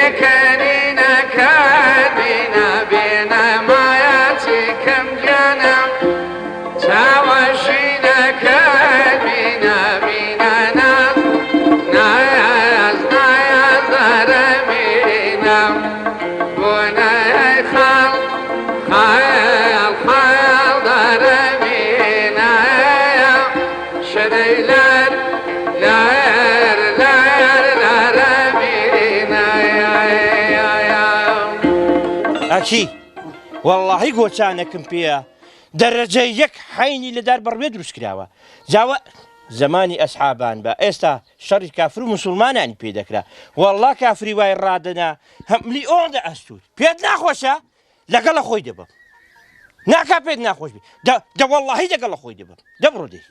شكرينا كابينا بينا ما ياتيكم جنم تاوشينا كابينا بينا نايز ضربينا بونا خال ضربينا شديلر ئاچی وەڵڵاهی گۆچانێکم پێە دەرەجەی یەک حینی لەدار بەڕوێ دروست کراوە جاوە زمانی ئەسحابان بە ئێستا شەڕی کافر و موسڵمانانی پێدەکرا وەڵڵا کافری وای ڕادەنا هەملی ئۆندە ئەستور پێت ناخۆشە لەگەڵە خۆی دەبم ناکا پێت ناخۆش بی دە وەڵڵاهی لەگەڵە خۆی دەبم دەبڕۆ دەی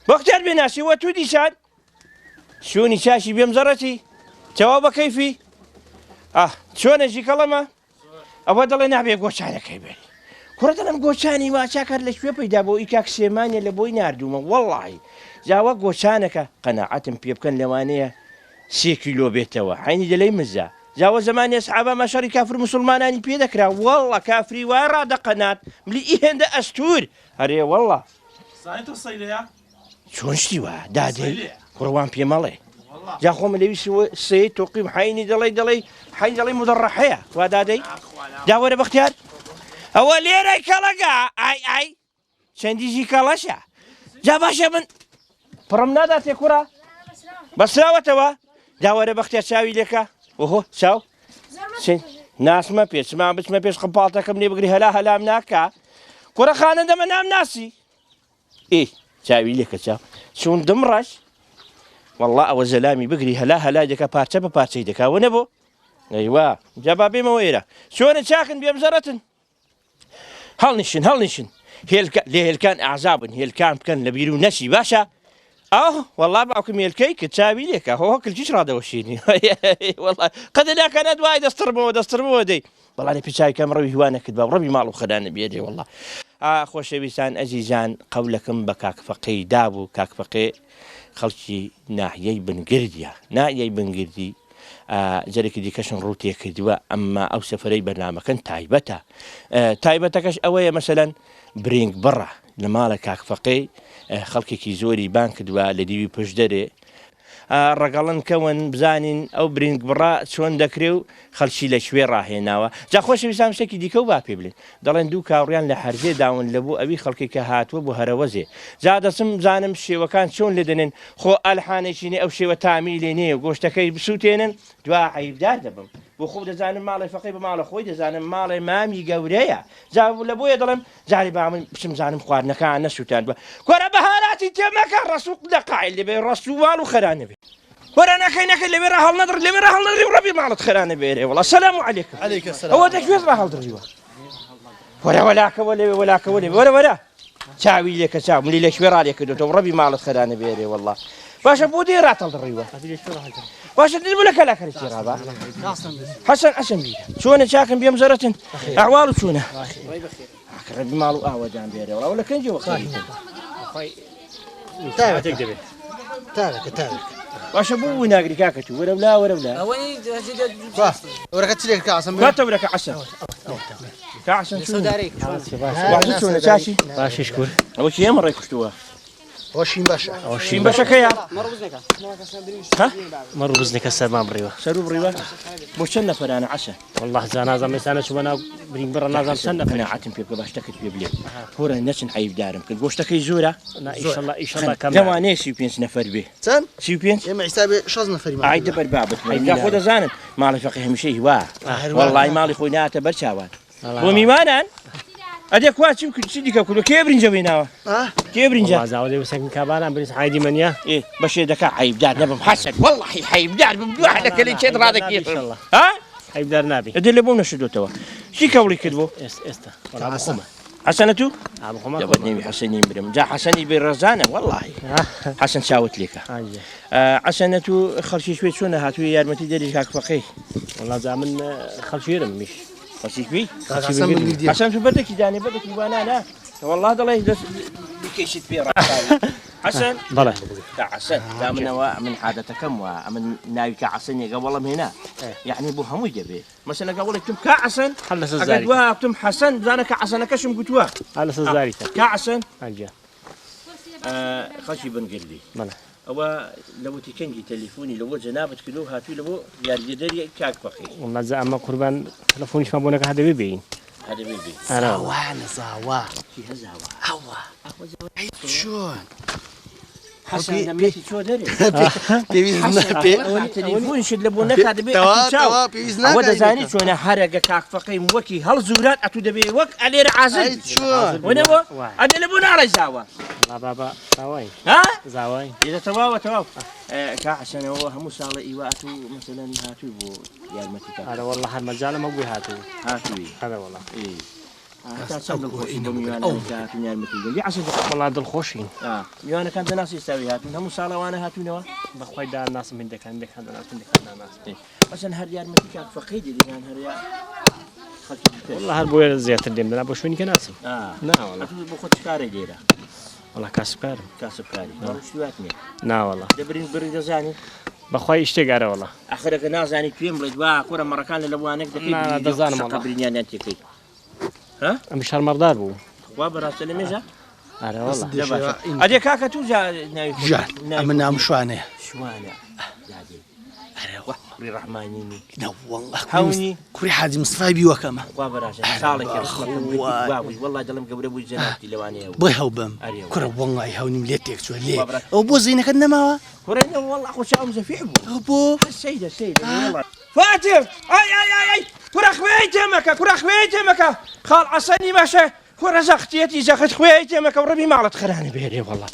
وەختیار بێناسیوە تو دیسان شوێنی چاشی بێم زەڕەتی چاوا بە کەیفی چۆنێکی کەڵەمە ئەوە دەڵێ نابێ گۆچانەکەی بێنی کوڕە دەڵم گۆچانی وا چاکات لە شوێ پەیدا بۆ ئیکاک سێمانێ لە بۆی نردوومە وەڵڵاهی جاوە گۆچانەکە قەناعەتم پێ بکەن لەوانەیە 3 کیلۆ بێتەوە حینی دەلەی مزە جاوە زمانی ئەسحابە مەشەڕی کافر موسڵمانانی پێدەکرا وەڵڵا کافری وای ڕادەقەنات ملی ئێندە ئەستور هەرێ وەڵڵا چۆن شتی وە دادەی کوڕوان پێ مەڵێ جا خۆمە لەویسی سێ تۆقیم حینی دەڵێ حین دەڵێ مدەڕەحەیە وا دادەی داوەرە بەختیار ئەوە لێرەی کەڵەگا ئای چەندیژی کەڵەشە جا باشە من پڕم ناداتێ کوڕە بەسراوەتەوە داوەرە بەختیار چاوی لێکە ئۆهۆ چاو ناسمە پێچمان بچمە پێش قپاڵتەکەم لێ بگری هەلا هەلام ناکە کوڕە خانەندەمە نام ناسی چاوی لێکە چاو چون دمڕەش والله ئەوە زەلامی بگری هەلا هەلا دەکە پارچە بە پارچەی دەکاوە نەبوو ئەیوا جابا بێمەوە ئێرە چۆنە چاکن بێم زەرەتن هەڵنیشن لێ هێلکان ئازابن هێلکان بکەن لە بیر و نەچی باشە والله باوکم هێلکەی کە چاوی لێکە هۆ کلچیش ڕادەوەشینی قەدە ناکەنە دوای دەستڕمەوە دەی بەڵانی پیچاویکەم ڕەوی هیوانە کرد بە ڕەوی ماڵ و خەدانە بێدێ والله خۆشەویستان ئەزیزان قەولەکەم بە کاکفەقەی دابوو کاکفەقێ خەڵکی ناحیەی بنگردیە ناحیەی بنگردی جارێکی دیکەشن ڕوو تێکردووە ئەمما ئەو سەفەرەی بەرنامەکەن تایبەتەکەش ئەوەیە مەسەلەن برینگ بڕە لە ماڵە کاکفەقەی خەڵکێکی زۆری بان کردووە لە دیوی پشدەرێ ڕەگەڵن کەون بزانین ئەو برینگ بڕا چۆن دەکرێ و خەڵکی لە شوێ ڕاهێناوە جا خۆشەویستان شتێکی دیکە و با پێ بڵێن دەڵێن دوو کاوڕیان لە هەرزێ داون لەبوو ئەوی خەڵکی کە هاتووە بۆ هەرەوەزێ جا دەچم بزانم شێوەکان چۆن لێ دەنێن خۆ ئەلحانێکینێ ئەو شێوە تامی لێ نێ و گۆشتەکەی بسووتێنن دوا عەیبدار دەبم بۆ خۆ دەزانم ماڵی فەقەی بە ماڵە خۆی دەزانم ماڵی مامی گەورەیە جا لە بۆیە دەڵێم جاری بامن بچم زانم خواردنەکان نەسووتان بە کۆرە بەهاراتی تێمەکە ڕەسوق لەقایل لێبێ ڕەسووال و خەرانە بێ وەرە نەکەی لەوێ ڕە هەڵنەدڕ لەوێ ڕە هەڵنەدڕی و ڕەبی ماڵت خەرانە بێرێ وەڵا سەلام عەلەیکم ئەوە دەکوێت ڕە هەڵدڕیوە وەلاکەوە لێوێ وەرە چاوی لێکە چاو ملی لە شوێ ڕالێ کردوتەوە ڕەبی ماڵت خەرانە بێرێ وەڵا باشە بۆ دێ ڕاتەڵدڕیوە باشە دل بۆ لە کەلاکەرێکی ڕابا حەسەن بی چۆنە چاکم بێم زەرەتن ئەحواڵ و چۆنە ڕەبی ماڵ و ئاوەدان بێرێ وەڵا لە کەنجەوە تاوێتێک دەبێت تاوێت باشە بۆ ناگری کاکەت وەرە وەرەکە چلێک کاسم وەرەکە عەسەن کاسن چۆنە چاشی باشیش کور ئەوە چی ئێمە ڕێ کوشتووە ئەوەشین باشە شین بەشەکەیە مەڕ بزنێکە سەرمان بڕیوە سەر و بڕیوە بۆ چەند نەفەرانە عەسە والله نازانم ئێستانە چووە ناو برینگ بڕە نازانم چەند نەفەر قەناعەتم پێ بکە با شتەکەت پێ بڵێ پۆرە نەچن عەیبدارم کرد گۆشتەکەی زۆرە ئیشەڵڵا کەم لەوانەیە 35 نەفەر بێ چەند 35 ئێمە حیسابێ 6 نەفەری ئای دەبەر بابت ئەیدا خۆ دەزانن ماڵی فەقێ هەمیشە هیوا وەڵڵای ماڵی خۆی ناتە بەر چاوان بۆ میوانان ئەدێ کوا چی دیکە کولو کێ برینجەوەی ناوە کێ برینجە زاوە لێ وسەکن کابانان بریس حایدی منیا بەشێ دەکا عەیبدار نەبم حەسەن وەڵڵاهی عەیبدار بم دووە حەلەکەلی چێت ڕادەکێتم عەیبدار نابی ئەدێ لە بۆ نەشدۆتەوە چی کەوڵی کردبوو ئێستا خۆمە حەسەنە تو خۆمە دەبەت نێوی حەسەنی برم جا حەسەنی بێ ڕەزانە وەڵڵاهی حەسەن چاوت لێکە حەسەنە تو خەڵکی شوێ چۆنە هاتووی یارمەتی دەری کاکفەقەی وەڵڵا جا من خەڵکیێرم میش خەڵکیش بی حەسەن تو بەردەکی دانێ بەردەکی وانانە والله دەڵێ كيشت في راسي حسن بله كعسن دا من عادتكم ومن ناوي كعسن يا والله من هنا يعني ابو همو جبه مثلا قبل تم كعسن حلس الزاري اقدوا تم حسن زانا كعسن كشم قتوا حلس الزاري كعسن أجا خشي بنقول لي بله هو لو تكنجي تليفوني لو جنابت كيلو هاتي لو يا جدري كاك فخي والله زعما قربان تلفوني شو بونك هذا بيبين هذا بيبي أنا زاوا في هزاوة هوا شلون حسن لميتي شو دري بيبيزنا تليفون شد لبونك هذا بي توا بيبيزنا هو زاني شو انا حرق كاك فخي موكي هل زورات اتو دبي وك علي رعازل شلون وانا بو انا لبونا على زاوة لا بابا زاوي ها زاوي اذا تواو كعسن هو همو صار ايواتو مثلا هاتو بو يا المتكا هذا والله هالمجال ما أقول هاتو هاتو هذا والله ايه والله هذا الخوشين يوانا كانت ناس يساويها هم صالة وانا هاتونا بخوي دا الناس من دك عندك هذا الناس من دك هذا الناس مثلا هالريال متكا فقيد اللي كان هالريال والله هالبويا زيادة الدم ده بوشوني كناسي لا والله بخوت كاري ديرا والله كاسب كارم كاسب كاري وروشتواتني لا والله دبرين بريد زاني بخوي اشتاق على والله اخرك ناس يعني تويم بلدوا كره مراكان لبوانك دقيق لا دزان والله قبرين انت كي ها مش هالمرضار بو وابرا سلميجا هذا والله ادي كاكا توجا جان امنا مشوانه شوانا دادي اري رحمانيني لا والله هوني كوري حاجي مصطفى بي وكما وابرا صالك رسمك والله دلم قبل ابو جنابتي لواني بوي هوبم كوري والله هوني مليتك شو ليه ابو زينك انما كوري والله اخو شاوم زفيحبو ابو السيدة والله فاتم اي كره خويتمك كره خويتمك خال عصني ماشي كره زختيتي زخت خويتمك وربي ما على تخراني بيري والله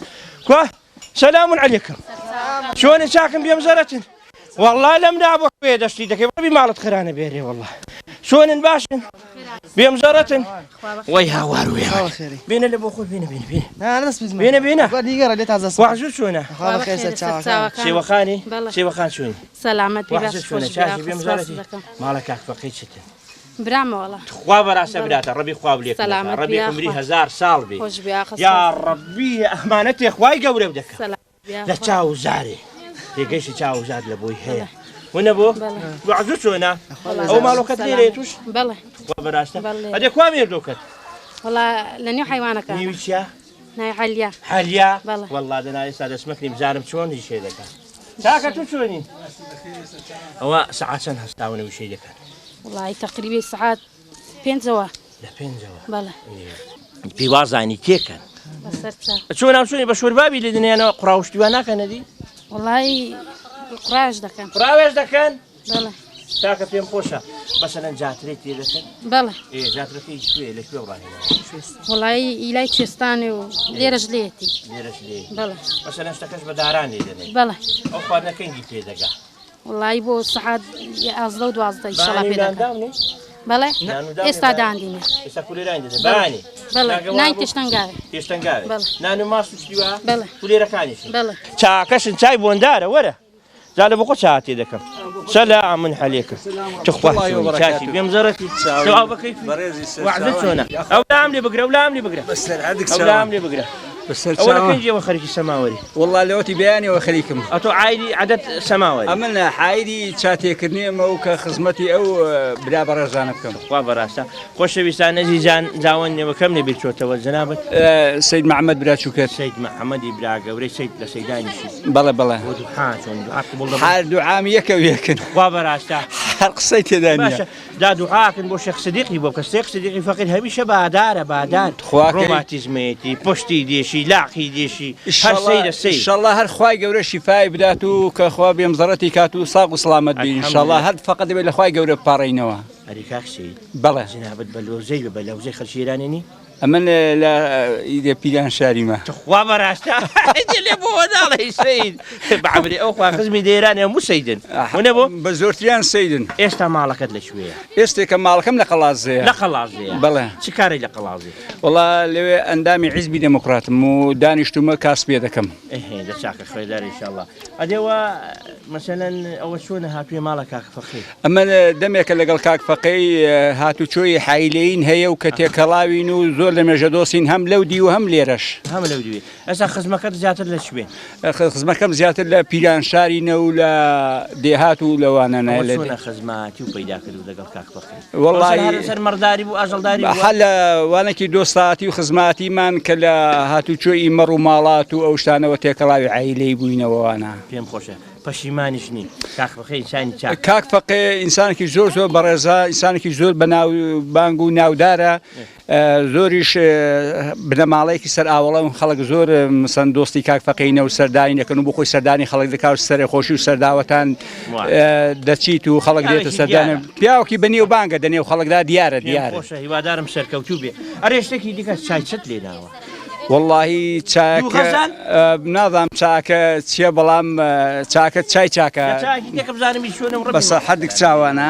سلام عليكم شلون ساكن بمزرة والله لم نابو خويد اشتيدك ربي ما على تخراني بيري والله شلون باشن بمزرة ويا وارو يا بين اللي بوخو بين انا ناس بينا بينا بدي قرا لي تعزز وعجو شونه خال خير شي وخاني شي وخان شوني سلامتي وعجو شونه شاشي بمزرتي مالك فقيت شتى برامة والله خواب راس برات ربي خواب ليك ربي عمري 1000 سال بي خوش بيا يا ربي امانتي اخواي قبل بدك سلام لا تشاو زاري ليش تشاو زاد لابوي هي ونبو وعجو شونه او مالو كديريتوش بله خواب راس هذا كوامير دوكت والله لاني حيوانك نيوشيا ناي حليا حاليا بالله. والله انا لسه اسمك لي مزارم شلون يشي لك ساكت شلوني هو ساعات سنه استاوني وشي لك والله تقريبا ساعات بين زوا لا فين جوا بله في وازاني كيكن بسرت شلون شلوني بشور بابي اللي انا قراوشتي وانا كان دي والله القراج ده كان قراوش ده كان بله ساكت في مخوشة مثلا جاتريتي ده كان بله ايه جاتريتي شوي لك ابراهيم والله يلاي تشستاني ولي رجليتي ليش ليه بله مثلا اشتكش بداراني ده بله او خدنا كان جيتي دقه والله يبو ساعات أزود وأزود إن شاء الله باني بيدك دامني بله نانو دامني استعد عندي يسكولي راندي باني بله ناي تشتنقاري يشتنقاوي بله. نانو ما سوشتيوها بله. كولي ركاني بله شاكش شاي بوندارة ورا زال بقول شاتي ذكر سلام عليكم تخوة شاشي بمزرتي سواء بكيف وعزتونا أو لا عملي بقرا ولا عملي بقرا بس عندك أو لا عملي بقرا بس أولا كنجي وخرج السماوري والله لو تبياني وخليكم أتو عايدي عدد سماوري عملنا حايدي شاتي كرني موك خزمتي او بلا برزانكم وابراستا خوش بيسان نزيزان زاوني وكم نبي شوته والزنابت سيد محمد بلا شكر سيد محمد بلا قوري سيد لسيداني شي بلا ودحان شلون دعاك بالله حال دعام يكا ويكن وابراستا حرق سيت دانيا باشا دا دعاك بو شيخ صديقي بو كشيخ صديقي فقير هبيشه بعدار خواكي. روماتيزميتي بوشتي ديشي لاقي ديشي ان شاء الله هر خواي قوري شفاي بداتو كخوا بمزرتي كاتو صاغ وسلامت بي ان شاء الله هر فقط بلا خواي قوري بارينوا هذيك سيد بلا جنابت بلوزي خلشيرانيني امن لا اذا بيلان شارمه تخوا براستا اللي بو الله سيد بعمري اخوا خزمي ديراني مو سيدن ونبو بزورتيان سيدن استا مالك ادل شويه استيك مالكم لخلاص لا خلاص زي بلا شكاري لا خلاص زي والله لو اندامي حزبي ديمقراط مو دانشتو كاسبي دكم ايه ده شاك خير ان شاء الله اديوا مثلا اول شونه هاتوي مالك فخير اما دمك لقال كاك فقي هاتو شوي حايلين هي وكتي كلاوين وزول لە مێژەدۆسین هەم لەو دی و هەم لێرەش هەم لەو دوێ ئەسا خزمەکەت زیاتر لە شوێن خزمەکەم زیاتر لە پیرانشارینە و لە دێهات و لەوانە چۆنە خزمەتی و پەیدا کرد و لەگەڵ کاک فەقیر وەڵڵی سەر مەرداری بوو ئاژەڵداری هەل لە وانێکی دۆستاتی و خزماتیمان کە لە هاتوچۆی مەڕ و ماڵات و ئەو شتانەوە تێکەڵاوی عیلەی بووینەوەوانە پێم خۆشە پەشیمانیش نین کاک فەقیر ئینسانی چاک کاک فەقێ ئینسانێکی زۆر زۆر بەڕێزە ئینسانێکی زۆر بە ناو بانگ و ناودارە زۆریش بنەماڵەیەکی سەر ئاوەڵە و خەڵک زۆر مەسەن دۆستی کاک فەقینە و سەردانی دەکەن و بۆ خۆی سەردانی خەڵک دەکات سەرێ خۆشی و سەرداوەتان دەچیت و خەڵک دێتە سەردانە پیاوەکی بەنێو بانگە دەنێ و خەڵکدا دیارە دیارە خۆشە هیوادارم سەرکەوتوو بێ ئەرێ شتێکی دیکە چای چت لێناوە واللهی چاکە نازانم چاکە چییە بەڵام چاکە چای چاکە بزانمی شوێنم بەسە حەدێک چاوانە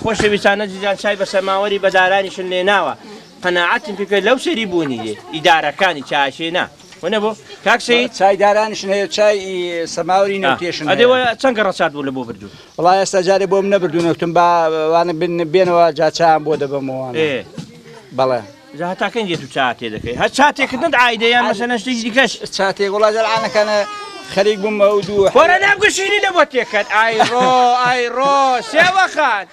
خۆشەویستانە جیجان چای بە سەماوەری بەدارانیشن لێناوە قەناعەتم پێ لەو سەری بوونی دێ ئیدارەکانی چاشێنا وەنە بۆ کاکسەی چایدارانیشن هەیە چای سەماوەری نەوتێشن ئەدەوە چەند ڕەچات بوو لە بۆ بردو وڵای ئێستا جارێ بۆم نەبردوونەوتم باوانە بێنەوە جا چیان بۆ دەبەمەوە بەڵێ هەتاکەن دێت و چاتێ دەکەی هە چاتێکردن عیدەیان مەسەلەن شتێکی دیکەش چاتێک وڵای جەرعانەکەنە خەریک بووم ئەو دوو وەرە نامگوشینی لە بۆ تێکەن ئایڕۆ سێوەخان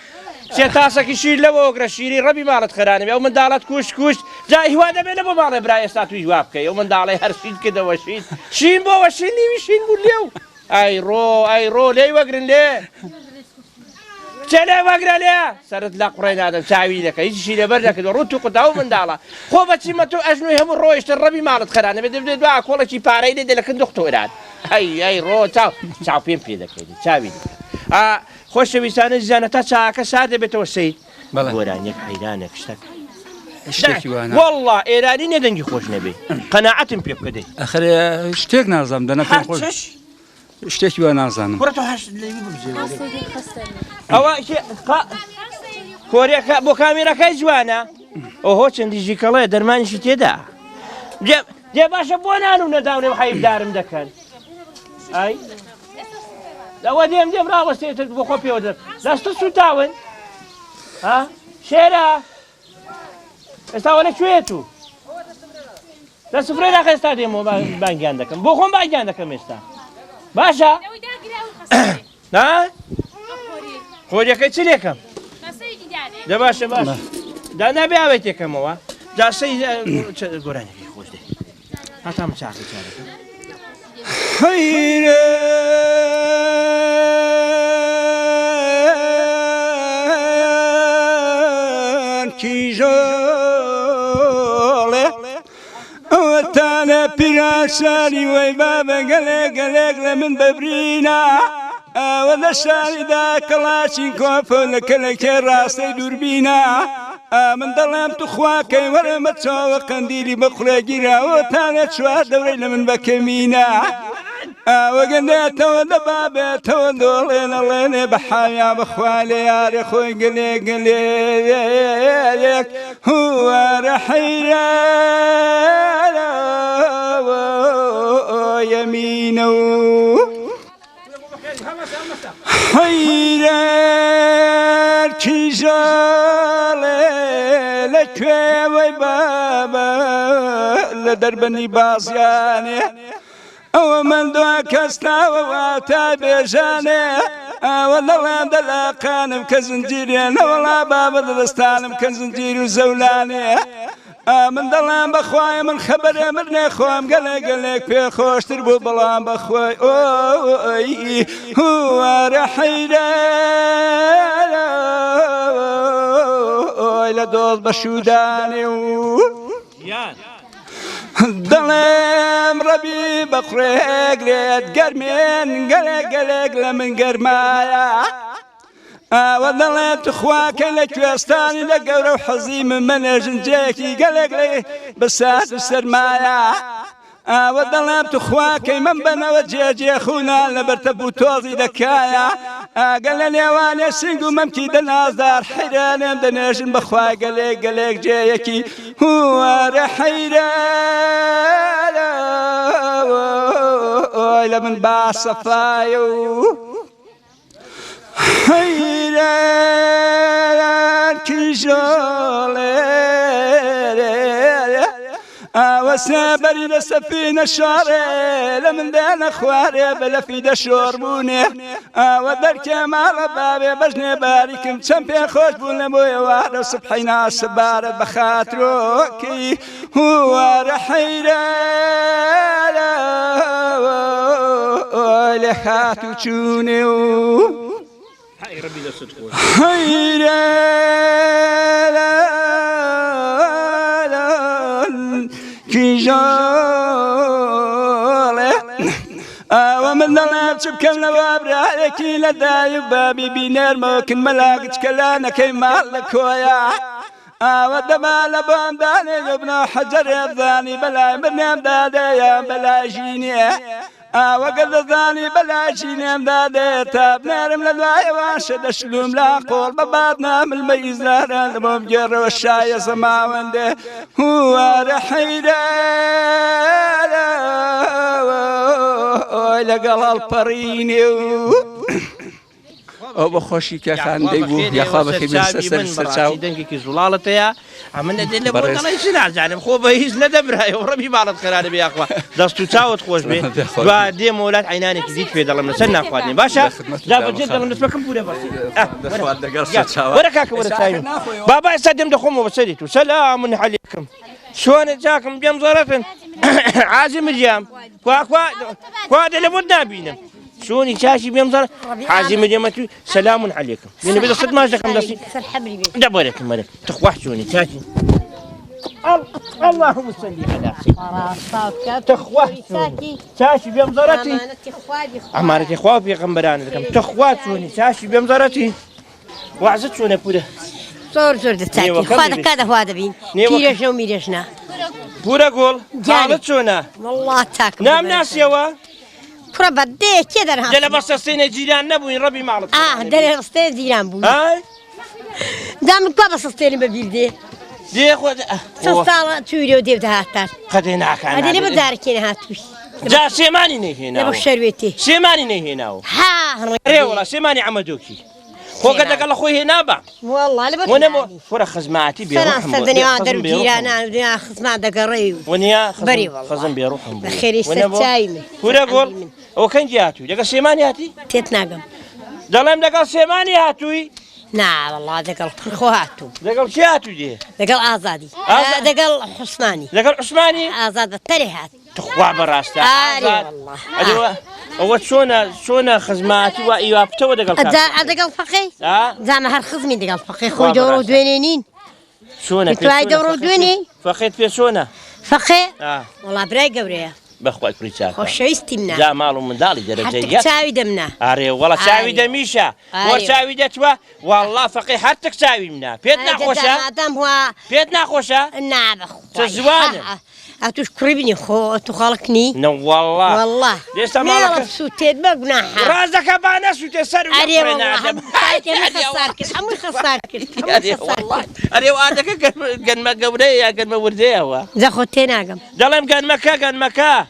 سێ تاسەکی شیر لەوە ئۆگرە شیری ڕەبی ماڵت خەرانە بێ ئەو منداڵەت کوشت جا هیوا دەبێت لە بۆ ماڵێ برای ئێستا توی جواب بکەی ئەو منداڵی هەر شین کردەوە شین بۆوە شین نیوی شین بوو لێو ئایڕۆ لێی وەگرن لێ چێ لێ وەگرە لێ سەرت لە قوڕێ نادەم چاوی دەکە هیچی لەبەر دەکەن ڕوت و قوتا و منداڵە خۆ بەچیمە تۆ ئەژنوی هەموو ڕۆیشتە ڕەبی ماڵت خەرانە بێت دەبێت دوا کۆڵێکی پارەی لێ دەکەن دکتۆرات ئەی ڕۆ چاو پێم پێ دەکەیت چاوی خۆشەویستانە زیانە تا چاکە سار دەبێتەوە سید گۆرانێک حەیرانێک شتێکی وانە وەڵڵا ئێرانی نەدەنگی خۆش نەبێ قەناعەتم پێ بکە دەی ئەخر شتێک نازانم دەنە پێم خۆش شتێکی وا نازانم ئەوە کۆریەکە بۆ کامێرەکەی جوانە ئۆهۆ چەندیژی کەڵێ دەرمانیشی تێدا دێ باشە بۆ نان و نەداونێ حەیبدارم دەکەن ئای ئەوە دێم ڕاوەستێتە بۆ خۆ پێوە دەستە سوتاون شێرە ئێستاوە لەکوێت و لە سفرەی ناخە ئێستا دێمەوە بانگیان دەکەم بۆ خۆم بانگیان دەکەم ئێستا باشە خۆریەکەی چ لێکەم دە باشە باش دا نابێ ئاوێت یەکەمەوە جاسەی گۆرانێکی خۆش دێ هاتام چاقی چارەکە کیژۆڵێ ئەوەتانە پیرانشاری وەی بابە گەلێک لە من ببرینە ئەوە لە شاریدا کەڵاچین کۆفە لە کەلێکێ ڕاستەی دووربینە من دەڵێم تو خواکەی وەرەمە چاوە قەندیلی بەخولێگیراوەتانە چوار دەورەی لە من بەکەمینە ئەوە گەندێتەوە دەبابێتەوە دۆڵێنەڵێنێ بە حایا بەخوا لێ یارێ خۆی گەلێک هوارە حەیرانەوە یەمینە و حەیران کیژاڵێ لەکوێوەی بابە لە دەربەنی بازیانێ ئەوە من دوا کەستاوە واتا بێژانێ ئەوە لەڵام دەلاقانم کە زنجیرێ نەوەڵا بابە دەدەستانم کە زنجیر و زەولانێ من دەڵام بەخوای من خەبەرێ من نێخۆم گەلێک پێ خۆشتر بوو بەڵام بەخوای ئۆی هوارە حەیرانەوە لە دۆست بەشودانێ و دەڵێم ڕەبی بەقڕێک لێت گەرمێن گەلێک لە من گەرمایە ئەوە دەڵێت خواکە لە کوێستانی لە گەورە و حەزی من منێژنجێکی گەلێک لێ بەسات و سەرمایە ئەوە دەڵێم تو خواکەی من بنەوە جێجێ خوونان لە بەرتەبوو تۆزی دەکایە ئاگە لە نێوانێ سنگ و مەمکی دەنازدار حەیرانێم دەنێژن بەخوای گەلێک جێیەکی هوارە حەیرانەوە لە من باسەفایە و حەیران کیژۆڵێ وسابري لسفينة الشارع لمن دانا خواري بلا في دا شوربوني ودرك مع بابي بجني باركم تنبي خوش بونا بويا وارا صبحينا سبارة بخاطروكي هو رحيرا لخاتو تشونيو هاي ربي لا صدقوا ومن ما تبكي النواب عليك لداي بابي بينار ما كن ملاقت كلانا كي مالك ويا ودما لبان داني ابن حجر يبداني بلا برنام دادي يا بلا جيني وقد ذاني بلا جيني امدادي تاب نارم لدواي وانشد شلوم لا قول ببادنا من الميزان الممجر والشاي سماوندي هو رحيلا لقل البريني او بخوشي كان ديبو يا خاب خي بالسرساو دنگي زلالتيا عملنا دل بو الله يسلع زعلم خو بيز ندبرها وربي بالد قرار بي اخوا دستو تاوت خوش بي دي مولات عيناني كزيد في دل مسنا اخواتني باشا لا بجد لما نسمعكم بوده بس وركاك ورتاي بابا يسدم دخوم وبسديتو سلام عليكم شلون جاكم بمزرة عازم الجام كوا دل بدنا بينا شوني شاشي بيمزر عازم جمتي سلام عليكم يعني بدي صد ما جاكم دسي دبرك مرك تخوح شوني شاشي اللهم صل على سيدنا تخوح شاشي بيمزرتي عمارتي خواب يا غمبران لكم تخوات شوني شاشي بيمزرتي وعزت شوني بوده زور دتاكي خذ كذا هذا بين كيرش وميرشنا بوده قول حالت شونا والله تاك نام ناس يوا بدي كذا راه دل بسطين جيران نبوين ربي معلط دل بسطين جيران بوين هاي دام كوا بسطين ببيلدي دي خود سستال توريو ديف هاتار خديناك انا هذه بدارك هنا هاتوش جا سيماني نه هنا نبغ شرويتي سيماني نه هنا ها ري والله سيماني عمدوكي هو قد قال اخوي هنا با والله لا وانا فرخ خزماتي بيروحهم صدقني ما ادري جيران خزمات دقريو ونيا بري والله خزم بيروحهم بخير يستايم ولا قول وكان جاتو دقا سيماني هاتي تتناقم دلهم دقا سيماني هاتوي نعم والله دقل خواتو دقا شياتو دي دقل ازادي دقل حسماني دقا عثماني ازاد التريحات تخوا براستا والله ايوه هو شونا خزماتي وايوابتو دقا دقل فقي زعما هالخزمي دقل فقي خوي دورو دوينين شونا في دورو دوينين فقيت في شونا فقي والله براي قبريه بخوات بريتشاك خوش يستمنا جا مالو من دالي درجيات حتى تساوي دمنا اري والله ساوي دميشا وساوي دتوا والله فقي حتى تساوي منا بيتنا خوشا مادام هو بيتنا خوشا نعم تزوانه تشكريني خو تخالكني نو والله ليش مالك سوتيت بقناحة رازك بانا سوتيت سر أري والله حمي خسارك أري والله أري وعندك كان ما قبرية كان ما ورديه هو زخوتنا قم دلهم كان مكة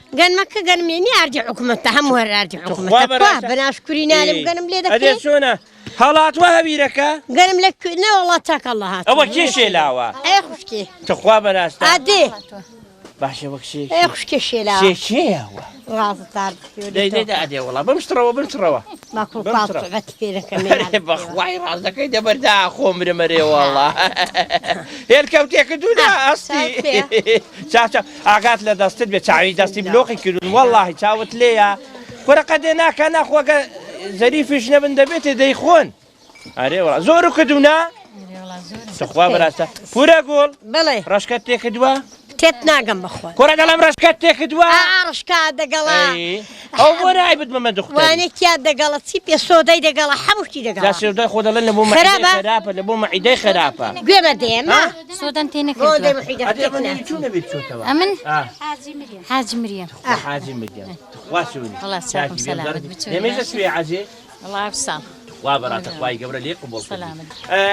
قال مني أرجع حكومته هم أرجع حكومته بناشكرينا لهم قال ملي ذاك أدي شونا هلات وهبي لك قال لك لا والله تاك الله هات أول كيشي لاوا أي خشكي تخوا بناستا أدي باشا وكشي أي خشكي شيلا شي هو راس تعرف ده أدي والله بمشتروا ماكو قاطع بتفير كمان بخواي راسك إذا بردا خمر مري والله هي الكوتي كدونا أستي شاف أقعد لدستي بتساوي دستي بلوقي كدون والله شاوت ليا ورقدنا كان أخوة زريفش نبن دبيت ديخون أري والله زورو كدونا تخوا براستا فورا قول بلي رشكتي كدوا تتنا قم بخوان كورا دلم رشكتي كدوا رشكات دقلا أو وراي بد ما دختي وانا كياد دقلا تسيبي سوداي دقلا حموشتي دقلا لا سوداي خذ لنا بو معدي خرافة لبو معدي خرافة قيمة ديما سودان تينا قول دي كده محيدة أدي شو نبي تشوفها أمن حاجي مريم حاجي مريم واسوني الله يسلمك سلامة لماذا سوي عاجي الله يفصل وابراتك واي قبل لي قبول سلامة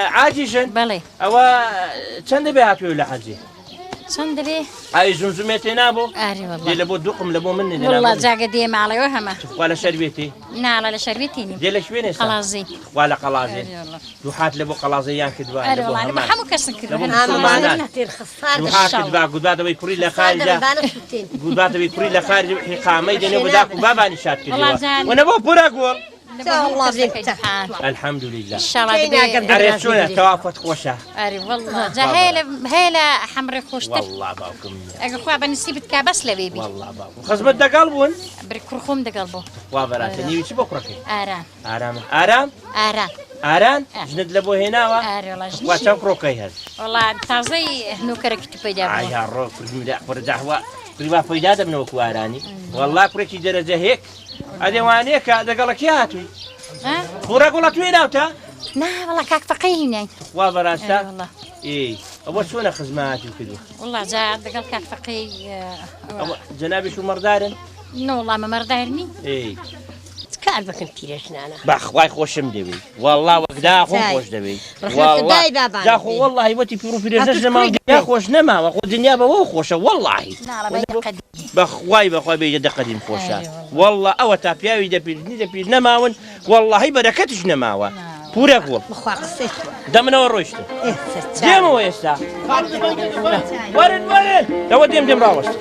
عاجي شن بلي أو كم بيعتوا ولا حاجي چەند دەبێ؟ ئای زمزمێتی نابوو؟ ئاری دێ وەڵڵا لە بۆ دووقم لە بۆ منی وەڵڵا جاگە دێماڵەوە هەمە خوا لە شەر بێتی ناڵە لە شەربێتی نیم دێ لە شوێنێ قەڵازی خوا لە قەڵازێ دووحات لە بۆ قەڵازەیان کردووە ئەرە وەڵڵا بە هەموو کەسن دووحات کردووە گوداتەوەی کوڕی لە خارجە گوداتەوەی کوڕی لە خارج حقامەی دێنێ بە داک و بابانی شاد کردووە وەنە بۆ پورە گۆڵ الحمد لله ئەرێ چۆنە تەوافەت خۆشە ئەری وەڵڵا جا هەیە لە حەمڕێ خۆشتر وەڵڵا باوکم ئەگە خوا بەنسی بتکا بەس لەوێ بی وەڵڵا باوکم خزمەت دەگەڵ بوون بری کوڕخۆم دەگەڵ بۆ وا بەراتە نیوی چی بۆ کوڕەکەی ئاران ئارامە ئارام ئاران ئاران ژنت لە بۆ هێناوە ئاری وەڵڵا وا چەند کوڕۆکەی هەست وەڵڵا تازەی هنوکەرەکی تو پەیدا بووە ئایا ڕۆ کوردمیدا پڕجاحوە کوریوا پەیدا دەبنەوەکو ئارانی وەڵڵا کوڕێکی دەرەجە هێک ئەدەوانەیە کە دەگەڵەکی هاتووی پورە گوڵە توێ ناوتە نا وەڵڵا کاک فەقەی هینای وا بەڕاستە وەڵڵا ئێ ئەوە چۆنە خزمەتی کردووە وەڵڵا جا دەگەڵ کاک فەقەی جەنابیش و مەردارن نەوەڵڵا مەمەردارنی ئێ کار بکەن پیرێژنانە بەخوای خۆشم دەوێت وەڵڵا وەکدا خۆم خۆش دەوێت داخۆ وەڵڵاهی وەتی پیر و پیرێژنە نەماوە دنیا خۆش نەماوە خۆ دنیا بەوە خۆشە وەڵڵاهی بەخوای بەخوا بێژە دەقەدیم خۆشە وەڵڵا ئەوە تا پیاوی دەپیرنی دەپیر نەماون وەڵڵاهی بەرەکەتیش نەماوە پورە گوڵ دەمنەوە ڕۆیشتە دێمەوە ئێستا وەرن وەرن ئەوە دێم ڕاوەست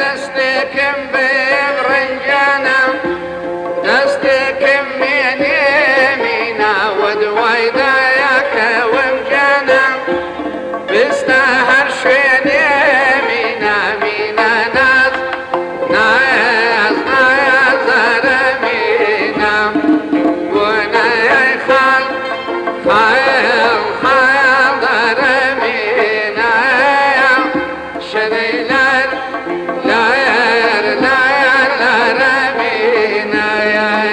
دەستێکم بێڕەنجانم دەستێکم مێنێمینا وەدوای دایەکەوەم جانم بستە هەر شوێنێ مینا مینا ناز ناز نازەرە مینم بۆنەی خاڵ خایڵ خایڵ دەرە مینایم شەدەی لەر لایر لایر لەرە مینایم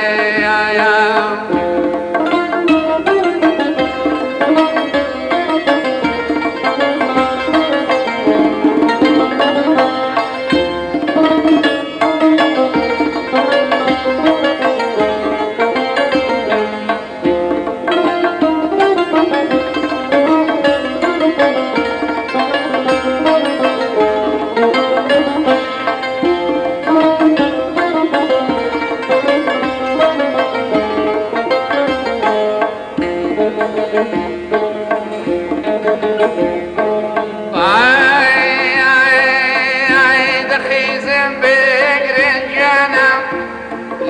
دەخیزم بێگرنجانم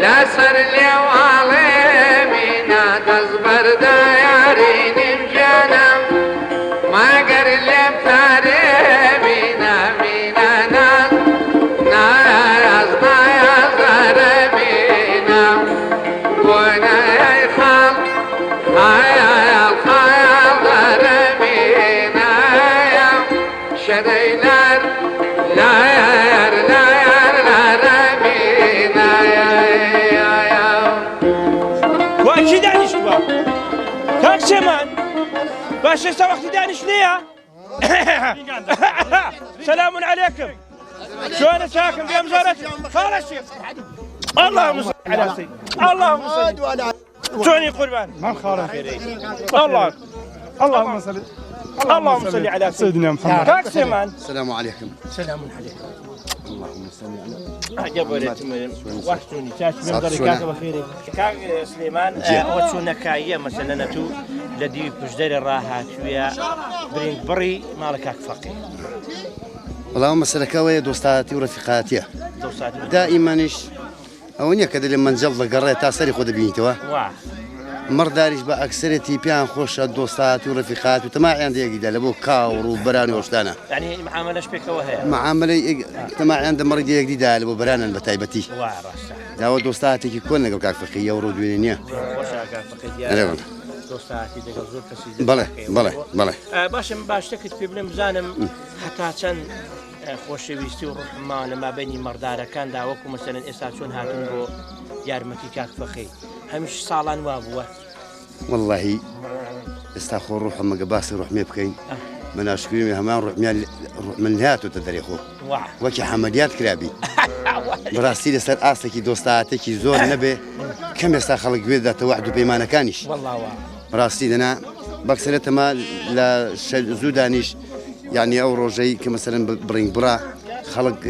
لەسەر لێواڵێمینا دەست بەردایارینیم جانم مەگەر لێم تارێمینا مینا ناز ناز نازەرە مینم بۆنەی خاڵ خایال خایال دەرە مینایم شەدەی لەر لایر لایر لەرە مینایم واکی دانیشتووە کاک سێمان باش ئێستا وەختی دانیشتنیە سەلامون عەلەیکم شلونە چاکم بێم زۆرەت خاڵە شێخ اللهم صل على سيدنا اللهم صل شلونی قوربان من خالد اللهم صل على سيدنا محمد كاك سيمان السلام عليكم. سلام عليكم اللهم صل على عجبت وحشتوني تاش من ذلك كاك بخير كاك سليمان وشونا كاية مثلا تو الذي بجدار الراحة شوية برينك بري مالك كاك فقير اللهم سلكاوي دوستاتي ورفيقاتي دائما ايش او كذا لما نجل قريت تاسري خذ بينتوا مرداريش بأكثرتي بيان خوش دوستاتي ورفيقاتي وتماعي عندي يقدر لبو كاور وبراني وشتانا يعني معاملة شبيكة وهي معاملة تماعي عند مريض يقدر لبو برانا بتايبتي داو دوستاتي كي كنا كاك فقيه ورودوينيا وش دوستاتي دقل زور كسي بله باش تكت في بلم زانم حتى كان خۆشەویستی و ڕحمان لەما بینی مەردارەکاندا وەکو مەسەلەن ئێستا چۆن هاتون بۆ یارمەتی کاک فەقی هەمیش ساڵان وا بووە والله ئێستا خۆ ڕوحمەگە باسی ڕحمێ بکەین مناشکرێمی هەمان ڕحمیان من هاتوتە دەرێ خۆ وەکی حەمەدیات کرابی بەڕاستی لەسەر ئاستێکی دۆستاتێکی زۆر نەبێ کەم ئێستا خەڵک گوێ دەداتە وعد و پەیمانەکانیش بەڕاستی دەنا بەکسەرێتەمە لە زوو دانیش یعنی ئەو ڕۆژەی کە مەسەرەن بڕینگ بڕا خەڵک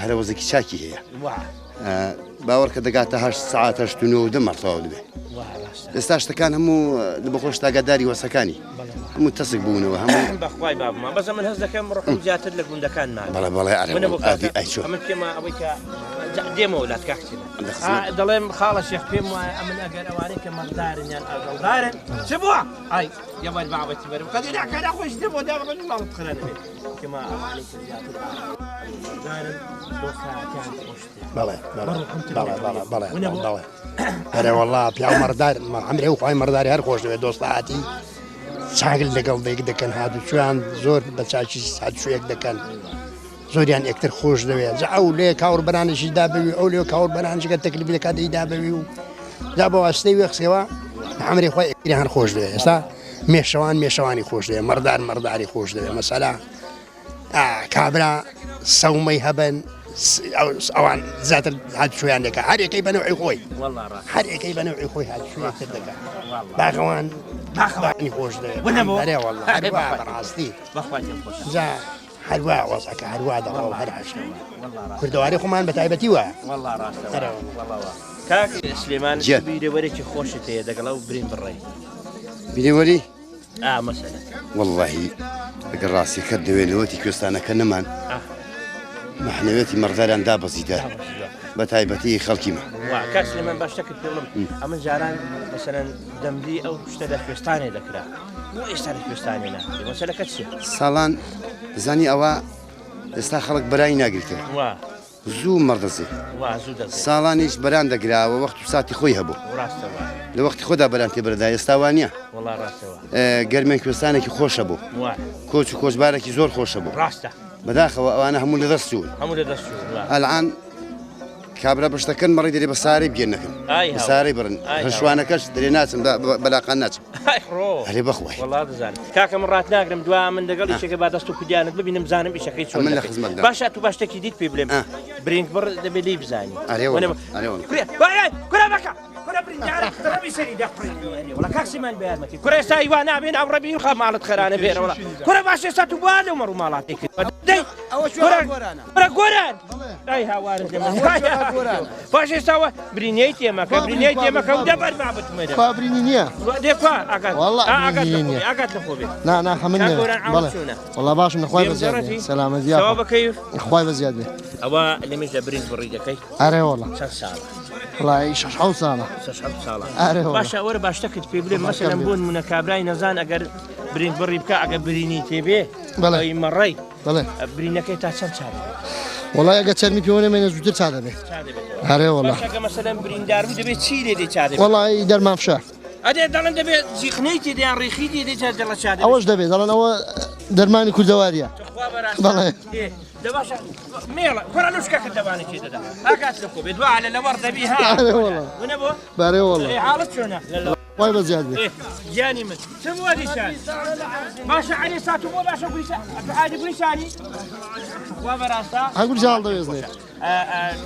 هەرەوەزێکی چاکی هەیە باوەڕ کە دەگاتە 8 ساعات 8 مەرتەواو دەبێت ئێستا شتەکان هەموو بەخۆش تاگاداری وەسەکانی هەموو تەسک بوونەوە هەموو بەخوای بابمان بەس من هەست دەکەم ڕقم زیاتر لە گوندەکانمان بەڵێ بەڵێ ئەچۆ ئەمن پێمە ئەوەی کە دێمە وڵات کاکچێنە دەڵێم خاڵە شێخ پێم وایە ئەمن ئەگەر ئەوانەی کە مەغدارن یان ئەگەڵدارن چ بووە؟ ئای یەوەر باوەتی بەرم کە دیراکەدا خۆش دێ بۆ داڕبن ماڵت خرە نەبێت کەمە ئەوانەی کە زیاتر ئەگەڵدارن بۆ ساعتیان خۆشتێ بەڵێ بەڵێ وەڵا پیا مەردار ئەمرێ و خۆی مەرداری هەر خۆش دەوێت دۆستاهاتی چاگل لەگەڵ دەیک دەکەن هاتوچیان زۆر بە چاچی هاتوچوەک دەکەن زۆریان یەکتر خۆش دەوێت جا ئەو لێ کاور بەرانشی دابوی ئەو لێ کاور بەرانشەکە تەکلیفی دەکات دابوی و جا بە واستەی وێخسەوە ئەمرێ خۆی ئەکری هەر خۆش دەوێت ئێستا مێشەوانی خۆش دەوێت مەرداری خۆش دەوێت مەسەلا کابرا سەومەی هەبن ئەوان زیاتر هاتوچۆیان دەکە هەر یەکەی بەنەوەی خۆی هەر یەکەی بەنەوەی خۆی هاتوچۆیەکتر دەکات باخەوان باخەوانی خۆش دەوێت هەروە بەڕاستی جا هەروە وەزەکە هەروە دەڵەوە هەر هەشتەوە کوردەواری خۆمان بە تایبەتی وە کاک سلێمان بیرەوەرێکی خۆشت هەیە دەگەڵا و برین بڕێ بینێوەری مەسەلە واللهی ئەگەر ڕاستیەکەت دەوێت لەوەتی کوێستانەکە نەمان محنەوێتی مەرداریان دابەزیدە بە تایبەتی خەڵکیمە کاک سلێمان باشتەکرد پێڵم ئەمە جاران مەسەرەن دەمری ئەو شتە لە کوێستانێ دەکرا بۆ ئێستا لە کوێستانێ ناکرێ مەسەلەکە چییە؟ ساڵان زانی ئەوە ئێستا خەڵک بەرای ناگریتەوە زوو مەردەزێ ساڵانیش بەران دەگراوە وەخت و ساتی خۆی هەبوو لە وەختی خۆدا بەران تێبەردا ئێستاوانە گەرمێن کوێستانێکی خۆشە بوو کۆچ و کۆچبارێکی زۆر خۆشە بوو بەداخەوە ئەوانە هەموو لە دەستچوون ئەلعان کابرا بەشتەکەن مەڕی دەرێ بە سارەی بگێنەکەن بە سارەی بڕن هەشوانەکەش دەرێ ناچم بەلاقان ناچم هەرێ بەخوای کاکە من ڕات ناگرم دوا من دەگەڵ ئیشەکە با دەست و کودیانت ببینم زانم ئیشەکەی چۆن باشە تو باشتێکی دیت پێ بڵێم برینگ بڕ دەبێت لی بزانی وڵا کاکسیمان بەیانمەکەی کوڕە ئێستا هیوا نابێن ئەو ڕەبی خا ماڵت خەرانە بێرەوە کوڕە باش ئێستا تو بوا لەو مەڕ و ماڵاتی کرد کوڕە گۆران ئای هاوارت باش ئێستاوە برینەی تێمەکە برینەی تێمەکە و دەبەر بابتمەدە برینی نییە دێکوا ئاگات لە خۆ بێت ناخەمن وڵا باشم نەخوای بەزیاد سەلامەت بەکەیف خوای بەزیاد بێ ئەوە لەمێش لە برینگ بڕی دەکەی ئەرێ وەڵا چەند ساڵە وڵای 6 ساڵە باشە وەرە باشتەکەت پێ بڵێ مەسەلەن بۆ نمونە کابرای نەزان ئەگەر برینگ بڕی بکە ئەگەر برینی تێبێ ئەی مەڕەی برینەکەی تا چەند چاڵ وڵای ئەگە چەرمی پێوە نەمێنە زووتر چا دەبێت هەرێ وڵا مەسەلەن برینداربوو دەبێت چی لێ چا دەبێت وڵای دەرمافشە ئەدێ دەڵێن دەبێت زیخنەی تێدیان ڕێخی تێدێ چا دەڵە چا دەبێت ئەوەش دەبێت دەڵێن ئەوە دەرمانی کوردەواریە بەڵێ دەباشە مێڵە کوڕە لوشکەکە دەوانێت تێ دەدا ئاکات لە خۆ بێت دوعا لە لەوەڕ دەبی ها ونە بۆ بارێ وڵا حاڵت چۆنە وای بەزیاد بێت گیانی من چ بووە دیشان باشە عەلی سات و بۆ باشە گویسە عادی گویسانی وا بەڕاستە هەنگور جاڵ دەوێزنێت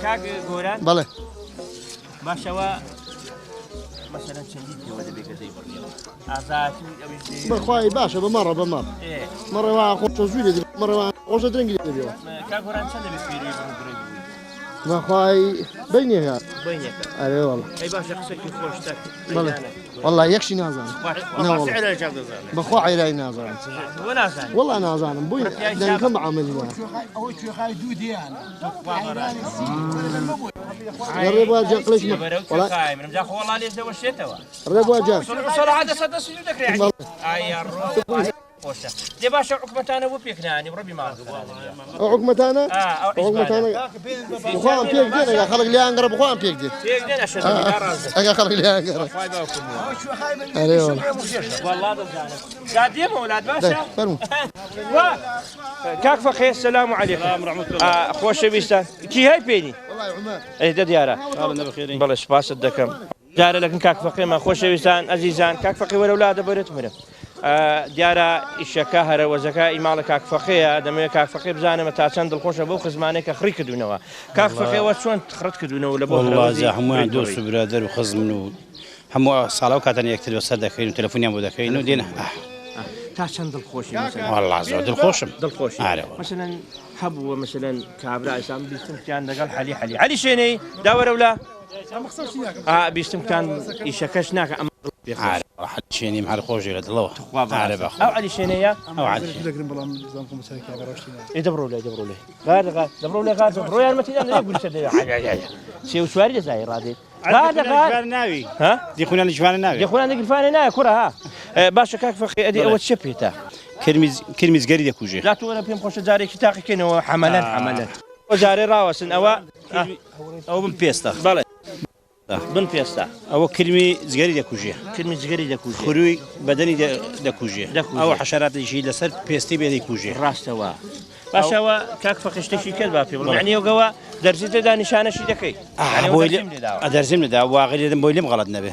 کاک گۆران بەڵێ باشەوە مەسەلەن چەندی پێوە دەبێت گەزەی بڕیەوە ئازاتی ئەویش بەخوای باشە بە مەڕە بە مەڕ مەڕەوە خۆشە زووی دەبێت مەڕەوە خۆشە درەنگی دەبێەوە کاک گۆران چەند دەبێت پێری بەخوای بینێکە ئەرێ وەڵا ئەی باشە قسەکی خۆشتە بەڵێ وەڵا یەکشی نازانم بەخوا عیرای نازانم وەڵا نازانم بووی دەنکەم بەعاملی وایە ڕێ بووە جا قلەشمە ڕێ بووە جا دێ باشە حکومەتانە بۆ پێکنانی ڕەبی ماڵ ئەو حکومەتانە بخوام پێک دێن ئەگە خەڵک لیان گەڕە بخوام پێک دێت ئەگە خەڵک لیان گەڕە ئەرێ وەڵا دێمە وڵات باشە کاک فەقێ سەلام عەلەیکم خۆشەویستان کی هەی پێنی ئەیدە دیارە بەڵێ سوپاست دەکەم جارە لەکن کاک فەقێمان خۆشەویستان ئەزیزان کاک فەقێ وەرە وڵا دەبەرێت مرە دیارە ئیشەکە هەرەوەزەکە ئیماڵە کاک فەقێیە دەمەوێت کاک فەقێ بزانمە تا چەند دڵخۆشە بەو خزمانەی کە خڕی کردوونەوە کاک فەقێەوە چۆن خڕت کردوونەوە لە بۆ وڵازە هەمویان دۆست و برادەر و خزمن و هەموو ساڵە و کاتەن یەکتر بەسەر دەکەین و تەلەفۆنیان بۆ دەکەین و دێنە تا چەند دڵخۆشی والله زۆر دڵخۆشم دڵخۆشی مثلەن هەبووە مثلەن کابرا ئێستا بیستمتیان لەگەڵ حەلی شوێنەی داوەرە ولا بیستمتان ئیشەکەش ناکە ئەمە شوێنیم هەر خۆشی لە دڵەوە ئەو عەلی شوێنەیە دەبڕۆ لێ دەبڕۆ لێ دەبڕۆ یارمەتیدان گوشتە سێ و سواری دەزای ڕادێت ناوی دیخونانی جوانە ناوی دیخونانی گرفانە نایە کوڕە ها باشە کاک فەقی ئەدی ئەوە چه پێتە کرمیزگەری دەکوژێ لا تۆرە پێم خۆشە جارێکی تاقیکەینەوە حەمەلەن جارێ ڕاوەسن ئەو بم پێستە بەڵێ بن پێستا ئەوە کرمی زگەری دەکوژێ خوروی بەدەنی دەکوژێ ئەو حەشەراتێکی لەسەر پێستی بێ دەیکوژێ ڕاستەوە باشەوە کاک فەقی شتێکی کرد با پێ بڵێ یعنی ئەوگەوە دەرزی تێدا نیشانەشی دەکەی دەرزیم لەدا واقعی لێدەم بۆی لێم غەڵەت نەبێ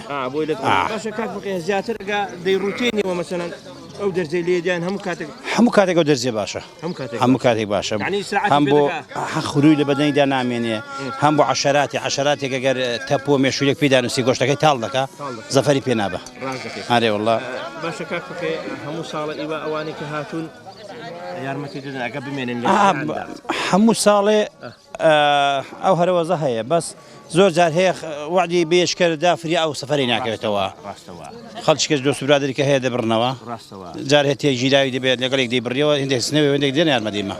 باشە کاک فەقی زیاتر ئەگا دەیڕوتێنیەوە مەسەلەن ئەو دەرزەی لێدیان هەموو کاتێک ئەو دەرزێ باشە هەموو کاتێک باشە هەم بۆ خوروی لە بەدەنیدا نامێنێ هەم بۆ عەشەراتێک ئەگەر تەپۆ مێشولێک پێدا نووسی گۆشتەکەی تاڵ دەکا زەفەری پێ نابە ئارێ وەڵڵا باشە کاک فەقی هەموو ساڵە ئیوا ئەوانەی کە هاتوون یارمەتی دەدەن ئەگە بمێنن هەموو ساڵێ ئەو هەرەوەزە هەیە بەس زۆر جار هەیە وعدی بێشکەردا فری ئەو سەفەری ناکەوێتەوە خەڵکیش دۆست و برادری کە هەیە دەبڕنەوە جار هەیە تێژیراوی دەبێت لەگەڵێک دەیبڕیەوە هەندێک سنەوێ هەندێک دێن یارمەدیمە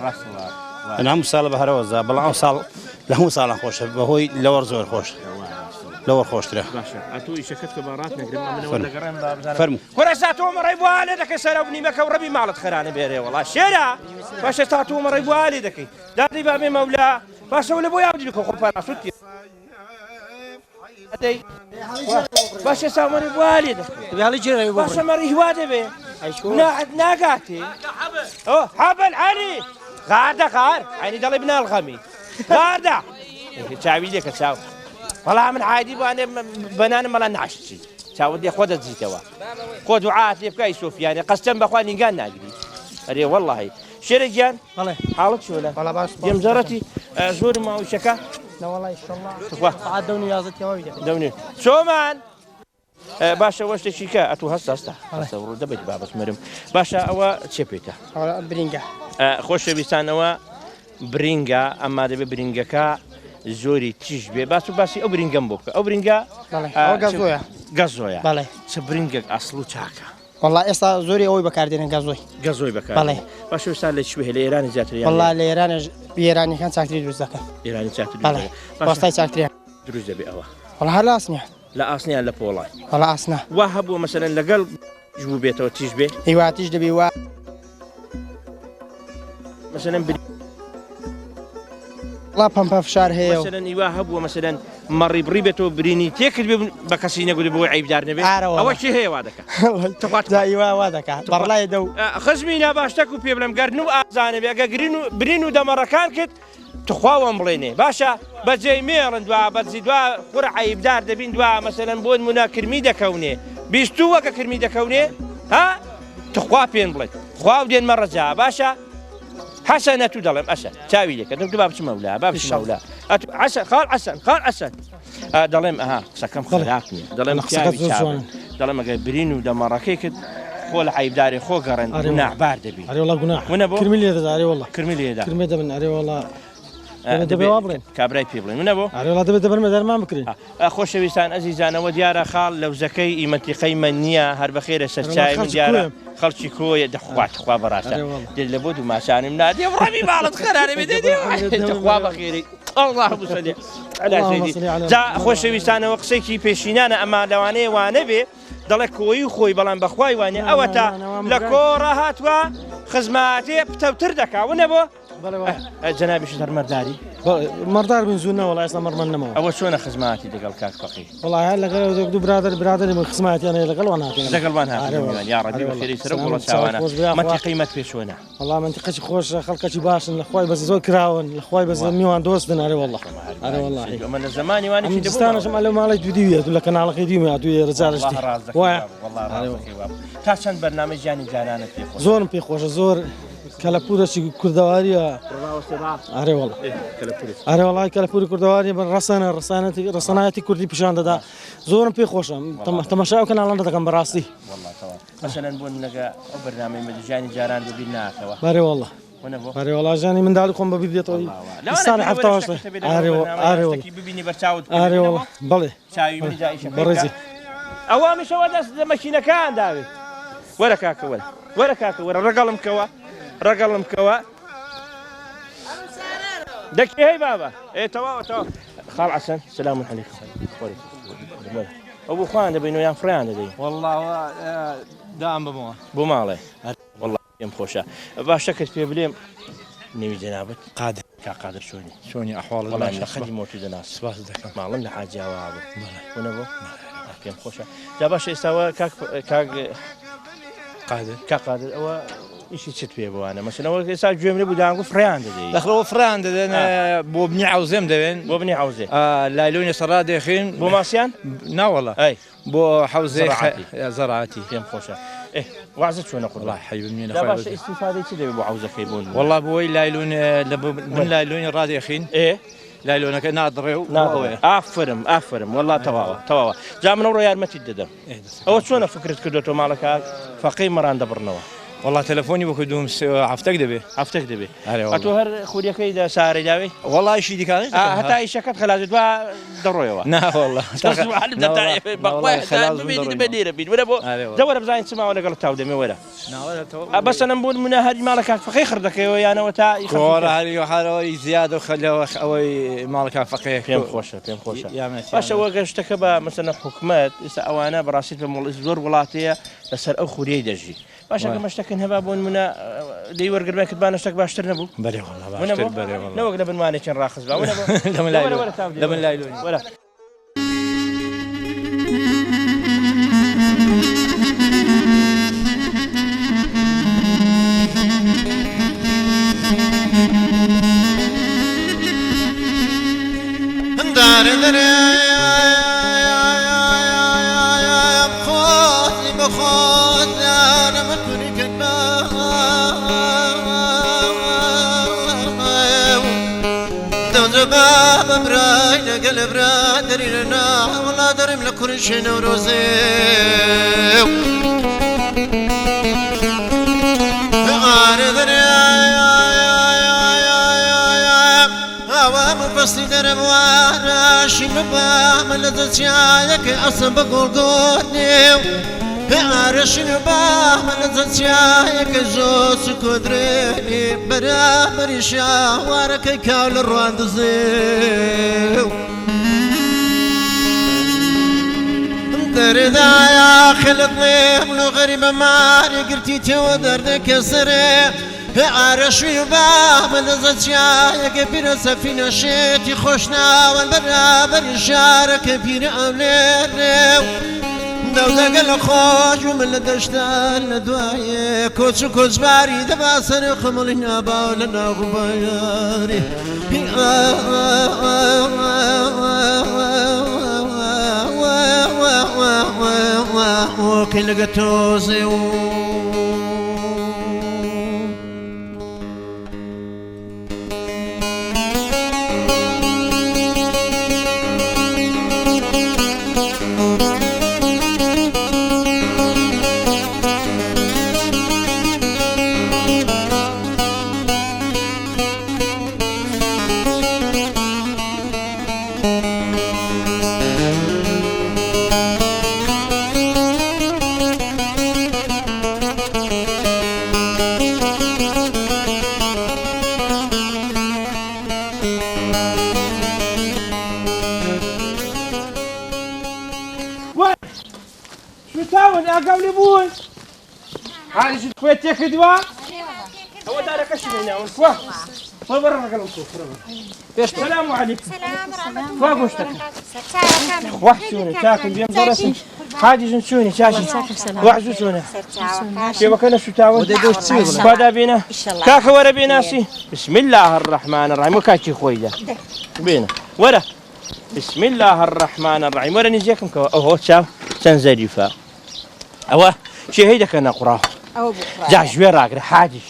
هەموو ساڵە بە هەرەوەزە بەڵام ئەو ساڵ لە هەموو ساڵان خۆشە بەهۆی لەوەڕ زۆر خۆش لەوەڕ خۆشترە ئەتوو ئیشەکەت کە باڕات نەگرم فەرموو وەرە تۆمەڕی بووە لێ دەکەی سەرە بنیمەکە و ڕەبی ماڵت خەرانە بێرێ وەڵا شێرە باشە تا تۆمەڕی بووە لێ دەکەی دادی بابێ مەولا باشە لە بۆ یاودی خۆ پاراسوتی باشە سامەڕی بووە لێ دەکەی باشە مەڕی هیوا دەبێ ناگاتێ حەبل عەلی غاردە غار عینی دەڵێ بناڵ غەمی غاردە چاوی لێکە چاو والله من عادي بنان مالا نعشتي تاودي خود تزيتوا خود وعات لي بكاي سفيان قسم باخواني قال ناقدي اري والله شرجان والله حالك شو لا والله باش يوم زرتي زور ما وشكا لا والله ان شاء الله عاد دوني يازت يا ويدي دوني شو مان باشا واش تشيكا اتو هسه ورو دبج بابس مرم باشا او تشبيتا برينجا خوش بيستان او برينجا اما دبي برينجا زۆری تیژ بێ باسی ئەو برینگەم بۆ بکە ئەو برینگە گەزۆیە چ برینگێک ئەسڵ و چاکە والله ئێستا زۆری ئەوەی بەکاردێنن گەزۆی بەکار باش ئێستا لە کوێ لە ئێرانی زیاتر والله لە ئێرانە ئێرانیەکان چاکتری دروست دەکەن ئێرانی چاکتر وەستای چاکتریان دروست دەبێ ئەوە والله هەر لە ئاسنیە لە ئاسنیان لە پۆڵای والله ئاسنا وا هەبووە مەسەلەن لەگەڵ بوو بێتەوە تیژ بێ هیوا تیژ دەبێ وا مەسەلەن لا پمپا فشار هەیە مەسەلەن ئیوا هەبووە مەسەلەن مەڕی بڕی بێتەوە برینی تێکرد بێ بە کەسی نەگوت بۆی عیبدار نەبێ ئەوە چی هەیە وا دەکات ئیوا وا دەکات بەڕلای دە و خزمی ناباشتەک و پێ بڵێم گەردن و ئازانە بێ ئەگە برین و دەمەڕەکان کرد تخواوەم بڵێنێ باشە بەجێی مێڕن دوا بەرزی دوا قوڕ عیبدار دەبین دوا مەسەلەن بۆ نمونە کرمی دەکەونێ بیستووە کە کرمی دەکەونێ ها تخوا پێن بڵێت خواو دێن مەڕەجا باشە حسنة دلم أسد تاوي لك أنت باب مولا باب مولا عسل خال عسل دلم سكم خلاقني دلم تاوي دلم برينو دمركيك خول عيب داري خو قرن قناع بارد بي أري والله قناع كرميلي هذا أري والله كرميلي ده من أري والله دبي وابرين كابراي بيبلين من أبو أري والله دبي مدار ما مكرين خوش بيسان عزيزان وديارة خال لو زكي إيمتي منية هرب خير سرچاي من ديارة خلشي كوي دخوات خوا براسة دل لبود وما شان منادي وربي مالت خير بدي دخوا بخيري اللهم صل على سيدي جا خوش بيسان وقسيكي بيشينانا أما لواني وانبي دڵێ کۆی خۆی بەڵام بەخوای وانێ ئەوە تا لە کۆڕە هاتووە خزماتێ پتەوتر دەکاونە بۆ جەنابیش هەرمەرداری مەردار بن زوو نەوە ئێستا مەڕمە نەمەوە ئەوە چۆنە خزماتی لەگەڵ کاک فەقی وڵای هەر لەگەڵ دوو برادری من خزماتیانە لەگەڵ ناتێن لەگەڵوان هاتووە یا ڕەبی بەخێری سەر وڵە چاوانە مەتی قیمەت پێ چۆنە وەڵام منتیقەی خۆشە خەڵکەی باشن لەخوای بەس زۆر کراون لەخوای بەس میوان دۆستن ئەرێ وەڵڵە ئەرێ وەڵڵاهی ئەمە لە زمانی وانی هندستانەشم لە ماڵی دوودیوێت لە کەناڵەکەی دیمە دوێ ڕجارشتی وایە تا چەند بەرنامە ژیانی جانانت پێ زۆرم پێ خۆشە زۆر کەلەپورەی کوردەواریە ئارێ وەڵا ئارێ وەڵای کەلەپوری کوردەواری بە ڕەسەنایەتی کوردی پیشان دەدا زۆرم پێی خۆشە تەماشا کەناڵەن دەکەم بەڕاستی مەسەلەن بۆ منەکە ئەو بەرنامەی مەدوژانی جاران ببین ناکەوە بارێ وەڵا بارێ وەڵاژانی منداڵی خۆم بەبی دێتەوەی ئستانی هەفتاش ئارێ ئارێ وەڵا بەڵێ بەڕێزی ئەوامیشەوە دەست لە مەکینەکان داوێت وەرە کاکە وەرە کاکە وەرە ڕەگەڵم کەوە دەکی هەی بابە تەواوە خاڵ عەسەن سلام عەلەیکم ئەو بۆ خۆیان دەبین و یان فڕیان دەدەین وەڵڵا دام بمەوە بۆ ماڵێ وەڵڵا پێم خۆشە باشە کەس پێ بلێم نێوی جەنابەت قادر چۆنی ئەحواڵ خەدی مۆتی دەناس سپاس دەکەم ماڵم لە حاجیاوە بوو بۆ پێم خۆشە جا باشە ئێستاوە قادر ئەوە ئیشی چت پێ بوانە مەسەلەوە ئێستا گوێم لێ بوو دانگو فڕیان دەدەین دەخلەوە فڕیان دەدەن بۆ بنی عەوزێم دەوێن بۆ بنی عەوزێ لایلۆنی سەڕا دەخین بۆ ماسیان ناوەڵە بۆ حەوزێ زەڕعاتی پێم خۆشە وازت چۆنە قوڵای حەیبمینە باشە ئیستیفادەی چ دەبێت بۆ عەوزەکەی بۆن وەڵڵا بۆی لایلۆن من لایلۆنی ڕادێخین لایلۆنەکە نادڕێ و ئافرم وەڵڵا تەواوە جا من ئەوڕۆ یارمەتیت دەدەم ئەوە چۆنە فکرت کردوێتەوە ماڵەکە فەقەی مەڕان دەبڕنەوە والله تلفوني بكو دوم عفتك دبي أتو هر خوري كيدا ساري داوي والله شي دي كان حتى اي شكت خلاص دوا درويوا نا والله خلاص بدير بيد ولا بو دور بزاين تسمع ولا قلت تاودمي ولا بس انا نقول من هذه مالك فقيه خردك يا انا وتا والله هذه حالوي زياده وخلوا اوي مالك فقيه فيم خوشه باش واش تكبا مثلا حكومات اوانا براسيت الزور ولاتيه لسر او خوري دجي باشا كمشتكن هبا بون منا دي ورقر باك بانشتك باشتر نبو بري والله باشتر بري والله نو قبل ما نكن راخص با لمن لايلون ولا قلب رادري لنا والله درم لكل شي نوروزي هوا مفصل درب وانا شي مبام لذتياك اصلا بقول قولني عارش نبام لذتياك زوس كدريني برامر شاورك كاول الرواندزي دردا يا خلطني من غريب ماري قرتي تودرك سري عارش يباه من زتياك بير سفينة شيتي خوشنا والبرابر شارك بير أولاد دوزق الخوش ومن الدشتان لدواي كوتش كوزباري دبا سرق ملنا باولنا غباري وكل قتوزي قبل بون هذه شو كويت يكدوا هو دارك شنو ونفوا فبر رجل السلام عليكم فاقوش تك وحشوني تاكل بيم درسي حاجز شوني شاشي وحشو شوني كيف كان شو تاول فدا بينا كاك ورا بيناسي بسم الله الرحمن الرحيم وكاكي خويا بينا ورا بسم الله الرحمن الرحيم ورا نجيكم اوه شاف سنزريفا أوه شيء هيدا كنا قراه. جاش ويراك حاجش.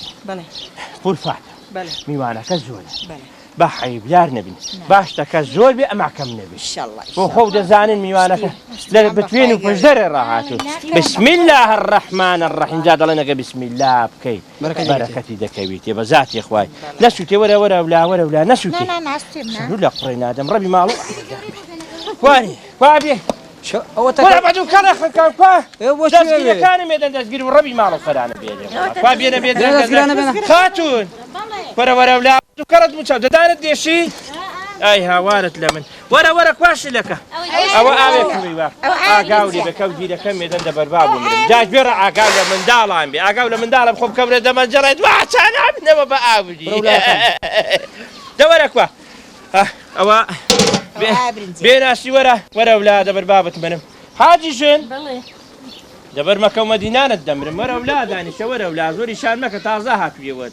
فورفاتە میوانەکە زۆرە با حەیبدار نەبین باشتەکە زۆر بێ ئەما کەم نەبێت بۆ خۆ دەزانن میوانەکە لە بتوێن و پشدەرێ ڕاهاتوو بسم الله الرحمن الرحیم جا دەڵێ نەگە بسم الله بکەیت بەرەکەتی دەکەویت بە ذاتی خوای نەسووتێ وەرە ولا نەسووتێ لە قڕی نادەم ڕەبی ماڵ وانی وا بێ ولا بعدو كان خلكان دزگیر كان ميدان دزگیر وربي مالو فرانه بيدي فابينا بيدي خاتون ورا ولا كرد مشا دارت ديشي اي هوارت لمن ورا كواش لك او اويك ويوا اقاولي بكوجي لك ميدان دبرباب جاج بيرا اقاول من دالام بي اقاول من دالام خب كبر دم جريد وعشان ابن ما باوجي دورك وا او بيناسي ورا اولاد بربابت منم حاجي شن دبر مكه ومدينه الدمر ورا اولاد يعني شو ورا اولاد زوري شان مكه تازه هاتوي وات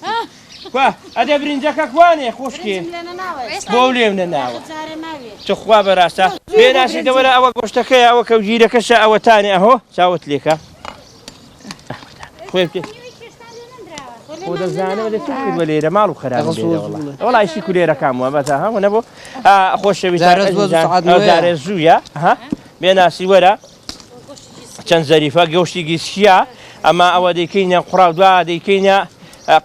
كوا ادي برنجك كواني خوشكي بولي من ناوه تخوا براسه بيناسي دورا او قشتكي او كوجيرك شا او ثاني اهو ساوت ليك خويتي وده زانه وده تقول وليره مالو خراب والله شي كليره كامو بس ها ونبو خوش دار زويا ها بيناسي ورا كان ظريفه گوشتي گيسيا اما او ديكينا قراو دوا ديكينا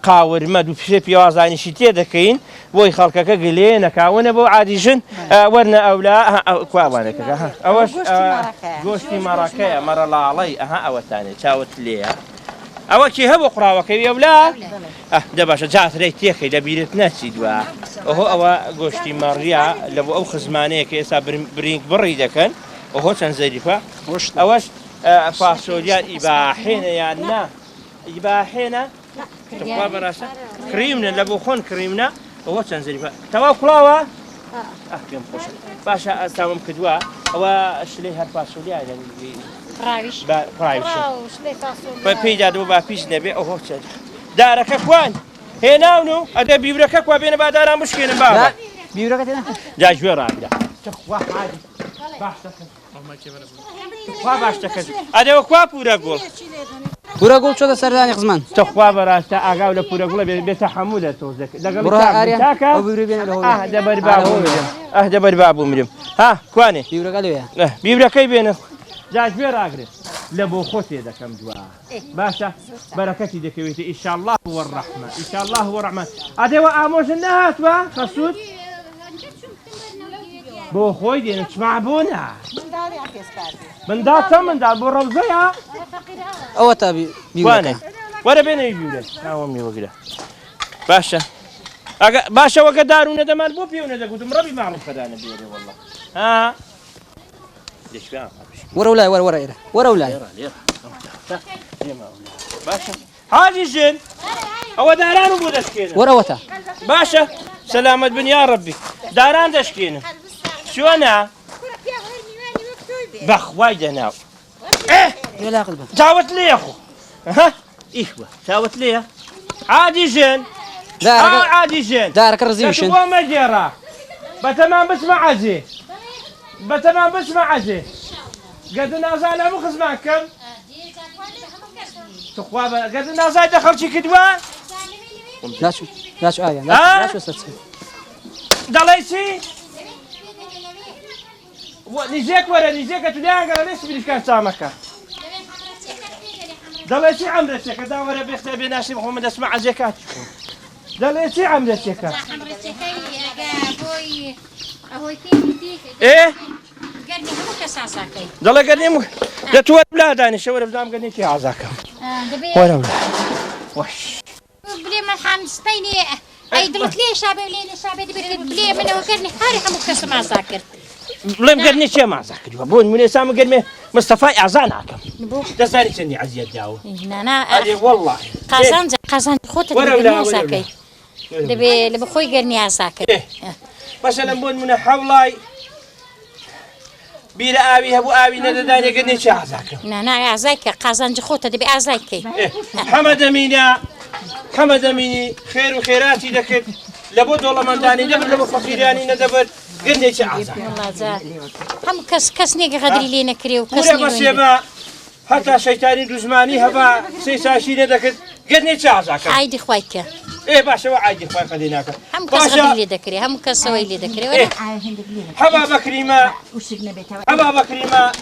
قاور مدو في بيوازاني شتي دكين بوي خلقك قلينا كاونه بو عاديشن ورنا اولا كوابانك ها اوش گوشتي مراكه مر لا علي ها او ثاني تشاوت ليها او كي هبو قراوك يا ولا دباش جات ريتيخي دبيرت ناسي دوا وهو او گوشتي مريا لبو او خزمانه كيسا برينك بريدكن وهو كان زريفه اوش فاصوليا اباحين يا نا اباحينا تقوا براسه كريمنا لبو خون كريمنا وهو كان زريفه توا كلاوا كم خوش باشا تمام كدوا او شلي هر فاصوليا يعني برايش برايش فبيجا دوبا فيش نبي اوه دارك اخوان هنا ونو ادا بيورك اكوا بين بادارا مشكله بابا بيورك هنا جا جوار عبدا تخوا حاجه باشتك ادا اكوا پورا گل پورا گل شده سردانی قزمان تخوا براسته اگا ولا پورا گل به تحمل توزك دغل او بيوري بين له اهدى بربابو اهدى بربابو مريم ها كواني بيورك عليه بيورك بين جاج بير اغري لبو خوتي دكم جوا باشا بركتي دكويتي ان شاء الله هو الرحمن ان شاء الله هو الرحمن ادي واموش النهات وا خسود بو خوي دي نسمع بونا من دا بو روزيا او تابي بيوكا ولا بين يجوله ها امي وكذا باشا وقدارون دمان بو بيونا دا قلت مربي ما عرف خدانا بيري والله ها ليش فيها ورا ولا باشا هاجي جن هو داران ابو دشكينه ورا وتا باشا سلامة بن يا ربي داران دشكينه شو انا بخ وايد انا لا قلبك جاوت لي يا اخو ها ايوه جاوت لي عادي جن عادي جن دارك الرزيوشن هو ما جرى بتمام بسمع عزي بتمام بسمع عزي قد نازل ابو خزمانكم تخوابه قد نازل دخل شي كدوان لا شو آية لا شو ستسوي دليسي نيجيك ورا نيجيك تدعى قال ليش بدك كان سامكه دليسي عمرتك كذا ورا بيختي بناسي محمد اسمع زكاه دليسي عمرتك عمرتك يا ابوي اهو كيف ايه قرني مو كساساكي دلا قرني مو جتوا اولاد انا شو بدام قرني كي عزاكم ولا وش بلي ما حمستيني اي دلت لي شابه بلي من هو قرني حاري حمو كسما ساكر بلي قرني شي ما ساكر بون من سام قرني مصطفى اعزاناكم دساني سني عزيز داو انا هذه والله قازان خوت ولا ساكي دبي خوي قرني عساكر مثلا بون من حولاي بير آبي هبو آبي نداني قدني شي عزاك أنا عزاك قازان جخوتة دبي عزاك حمد أميني خير وخيراتي دكت لابد والله من داني دبر لابو فقيراني ندبر قدني شي عزاك والله زاد هم كسني غدري لينا كريو كسني بس يبا حتى شيطاني دزماني هبا سيساشي ندكت قدني شي عزاك عايدي خويك ايه باشا وعادي خويا قديناك هم كسر اللي ذكري هم كسر اللي ذكري حبا بكري ما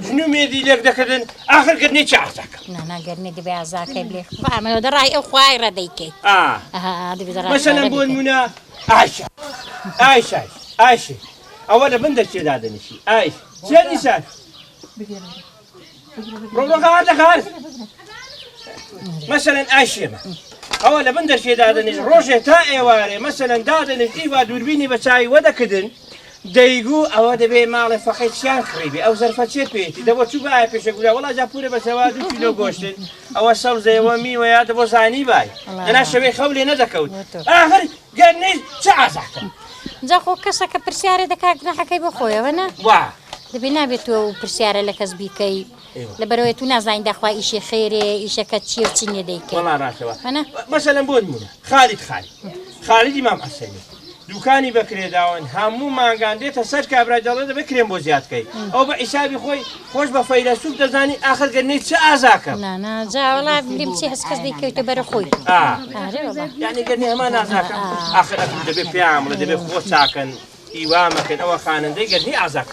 شنو ميدي لك دكدن اخر قرني شعرتك نا قرني دبي عزاك بلي فاهم دراي اخواي رديكي هذا بدراي مثلا بون منا عايشه اولا بندك شي هذا الشيء عايش شنو سال روح هذا خالص مثلا عايشه اولا بندر شي دادنش روجه تا ايواري مثلا دادنش ايوا دوربيني بچاي ودكدن ديغو او دبي مال فقيت شان خريبي او زرفتشي بيتي دبو شو باي بيش يقول والله جابوري بسواد كيلو غوشتن او سال زي ومي ويا دبو زاني باي انا شوي خولي ندكوت اخر قرني شعزحت جاكو كسك برسياري دكاك نحكي بخويا وانا واه دبي نابتو برسياري لك زبيكي لبرويتو نازاين دخوا إشي خيري إشي كتشير تشيني ديكي والله راسوا مثلا بود منا خالد إمام حسني دوكاني بكري داون همو ما قانديت سر كابرا جلده بكريم بوزيات كي او بحسابي خوش بفيلسوف دزاني اخر قرنيت شي ازاك لا جا والله بلمسي حسكس ديكي تبر خوي يعني قرني ما نازاك اخر دبي بيعمل دبي خو ساكن إيوامك أو خان دي قرني أعزاك.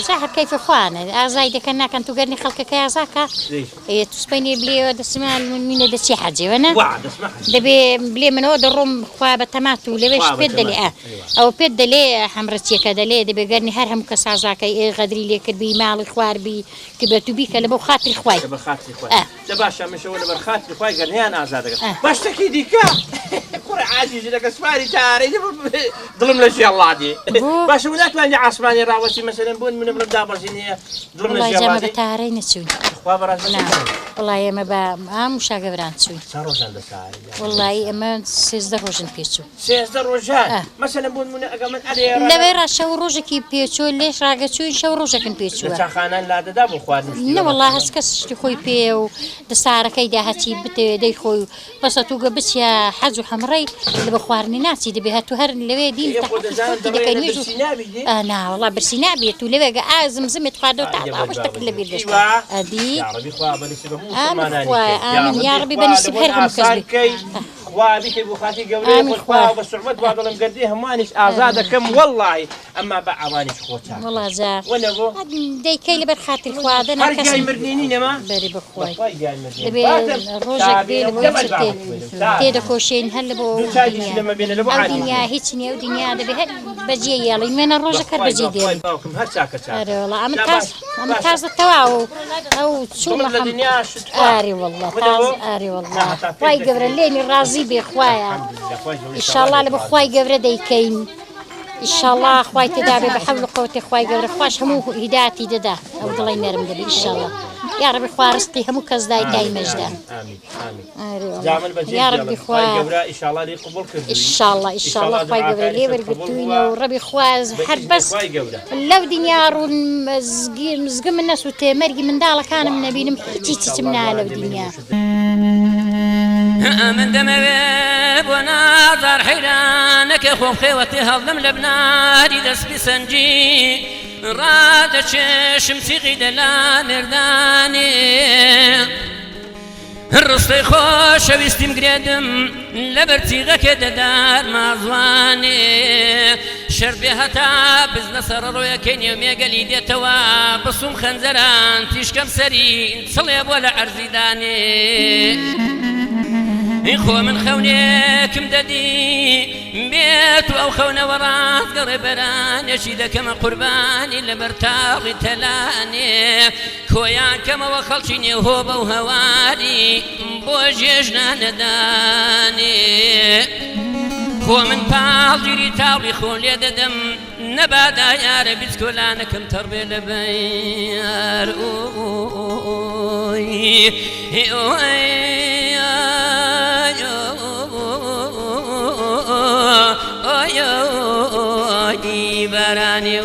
صح كيف خوان أعزايدك كنا كنتو قرني خلقك يا عزاك. إيه تسبيني بلي دسمع من دسي حاجة وانا. وعد اسمح. دبي بلي من هذا الروم خواب تماتو ليش بدلي أو بدلي حمرتي كذا ليه دبي قرني هرهم كاس عزاك إيه غدري لي كربي مال خوار بي كبرتو بيك لبو خاطر خوي. لبو خاطر خوي. تباشا مش هو لبو خاطر خوي قرني أنا أعزاك. باش تكيدي كور عاجز لك اسماري تاري ظلم لشي الله دي. باش ولات واني عصباني راوسي مثلا بون من بلدابر جينيه ظلم لشي الله دي. والله جامع تاري نسوي. والله ما با مش عجبران تسوي. صاروجان دساري. والله ما سيزدر روجن بيتشو. سيزدر روجان. مثلا بون من أجمل عليه. لا بيرا شو روجك بيتشو ليش راجعتشو شو روجك بيتشو. لا خانان لا ده بخوان. لا والله هسكس تخوي بيو دسارة كيدا هاتي بت ديخوي بس توجا بس يا حجو حمري اللي بخوارني ناسي دبي هاتو هر اللي دين أنا والله برسينابي تولي بقى زمزم تخادو تعطى وش تكل بيدش أدي يا ربي خواب آمين يا ربي بني سبحرهم كذبي خوابك بخاتي قولي والخواب والصعوبات بعض المقديهم مانيش أعزادكم والله أما بقى مانيش خوتها والله زار ولا بو دي كيلي برخاتي الخواد أنا كسر هرجع مردينين ما بري بخوي الروجك دي لبوتي تيدا كوشين هل بو الدنيا هيتني ودنيا ده بهل بجي يلا من الروجك هربجي دي أري والله أم تاز التواو أو شو محمد أري والله تاز أري والله واي قبر الليل الرازي بإخوايا إن شاء الله لبخواي قبر ديكين إن شاء الله أخوي تدابي بحول قوتي أخوي قبل أخواش همو هداتي ددا أو ضلي نرم دبي إن شاء الله يا ربي أخوي رزقي همو كزداي كاي مجدا آمين يا ربي أخوي قبل إن شاء الله لي قبول كذي إن شاء الله إن شاء الله أخوي قبل لي ورقتونا وربي أخوي حد بس لو دنيار والمزقم الناس وتمرقي من دالك أنا من نبي تيتي تمنع لو دنيار من دمب وناظر حيرانك يا خوف خوتي هضم لبنادي دس بسنجي راد شمسي غيد لا مرداني الرصي خوش ويستم قريدم لبرتي غكد دار مازواني شربي هتا بزنصر رويا كين يومي قليدي توا بصوم خنزران تيشكم سرين صليب ولا عرزيداني إخو من خونك مددي بيت أو خون وراث قربران يشيد كما قرباني لبرتاغي تلاني خويا كما وخلشيني هوب وهواني بوجيجنا نداني خو من بالجري تاولي خو ليددم نبادا يا ربي سكولانكم تربي لبيار براني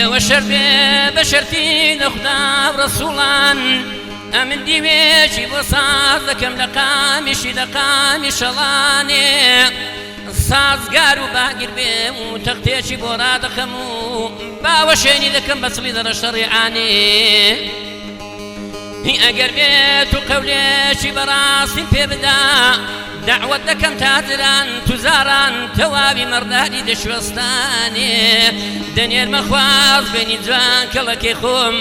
لو شربي بشرتي لخدا ورسولان أمن ديويشي بصاز لكم لقامي شلاني سازگار و باگیر بێ و تەختێکی بۆ ڕادەخەم و باوەشێنی دەکەم بە سڵی دەرەشتە ڕێعانێ ئەگەر بێت و قەولێکی بەڕاستی پێ بدا دعوت دەکەم تاجران توزاران تەواوی مەردانی دەشوێستانێ دەنێرمە خواز بێنی جوان کەڵەکەی خۆم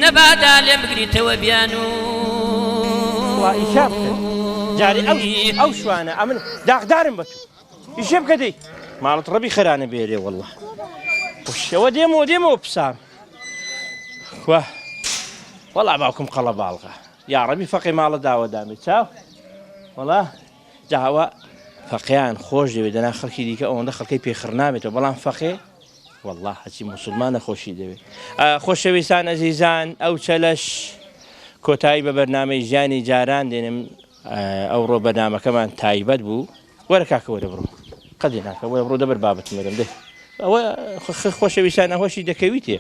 نەبادا لێم بگریتەوە بیان و جاری ئەو شوانە ئەمن داغدارم بە تو ئیشێ بکە دەی ماڵت ڕەبی خەرانە بێرێ وەڵڵا خوشەوە دێمەوە پسام وەڵا باوکم قەڵە باڵغا یا ڕەبی فەقی ماڵە داوە دامێ چاو وەڵا جاوە فەقیان خۆش دەوێت دەنا خەڵکی دیکە ئەوەندە خەڵکەی پێخڕ نابێتەوە بەڵام فەقێ وەڵا هەچی موسڵمانە خۆشی دەوێت خۆشەویستان ئەزیزان ئەو چەلەش کۆتایی بە بەرنامەی ژیانی جاران دێنم ئەوڕۆ بەرنامەکەمان تایبەت بوو وەرە کاکە وەرە بڕۆ قەدی ناکە وەرە بڕۆ دەبەر بابەتم وەرم دێ ئەوە خۆشەویستان ئەهۆشی دەکەویتێ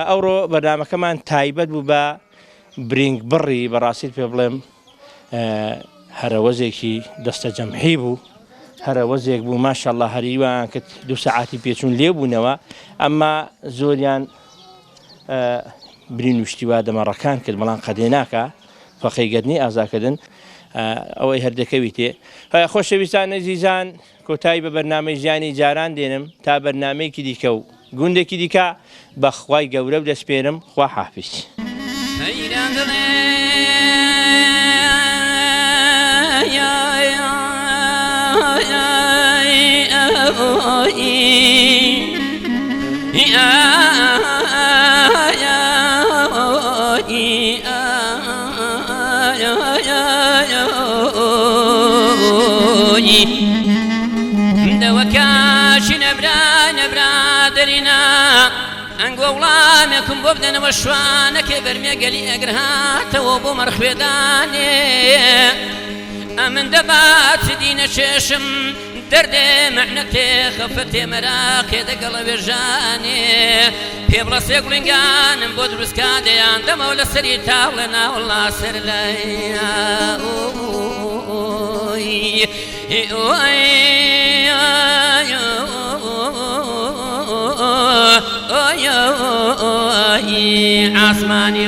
ئەوڕۆ بەرنامەکەمان تایبەت بوو بە برینگ بڕی بەڕاستیت پێ بڵێم هەرەوەزێکی دەستە جەمحی بوو هەرەوەزێک بوو ماشەڵڵا هەریوان کرد 2 سەعاتی پێچوون لێ بوونەوە ئەمما زۆریان برین وشتیوا دەمەڕەکان کرد بەڵام قەدێ ناکە فەقەیگەرنی ئازاکردن ئەوەی هەردەکەویتێ خۆشەویستان ئەزیزان کۆتایی بە بەرنامەی ژیانی جاران دێنم تا بەرنامەیەکی دیکە و گوندێکی دیکە بە خوای گەورە و دەسپێرم خوا حافیز دەوەکاشی نەبرا دەرینا ئەنگۆ وڵامێکم بۆ بدەنەوە شوانەکێ بەرمێگەلی ئەگەر هاتەوە بۆ مەرخوێدانێ ئەمن دەبات دینە چێشم دەردێ مەحنەتێ خەفەتێ مەراقێ دەگەڵە وێژانێ پێ بڵە سێ گوڵنگانم بۆ دروستکا دەیان دەمەوە لە سەری تاوڵە ناوەڵا سەر لای عاسمانی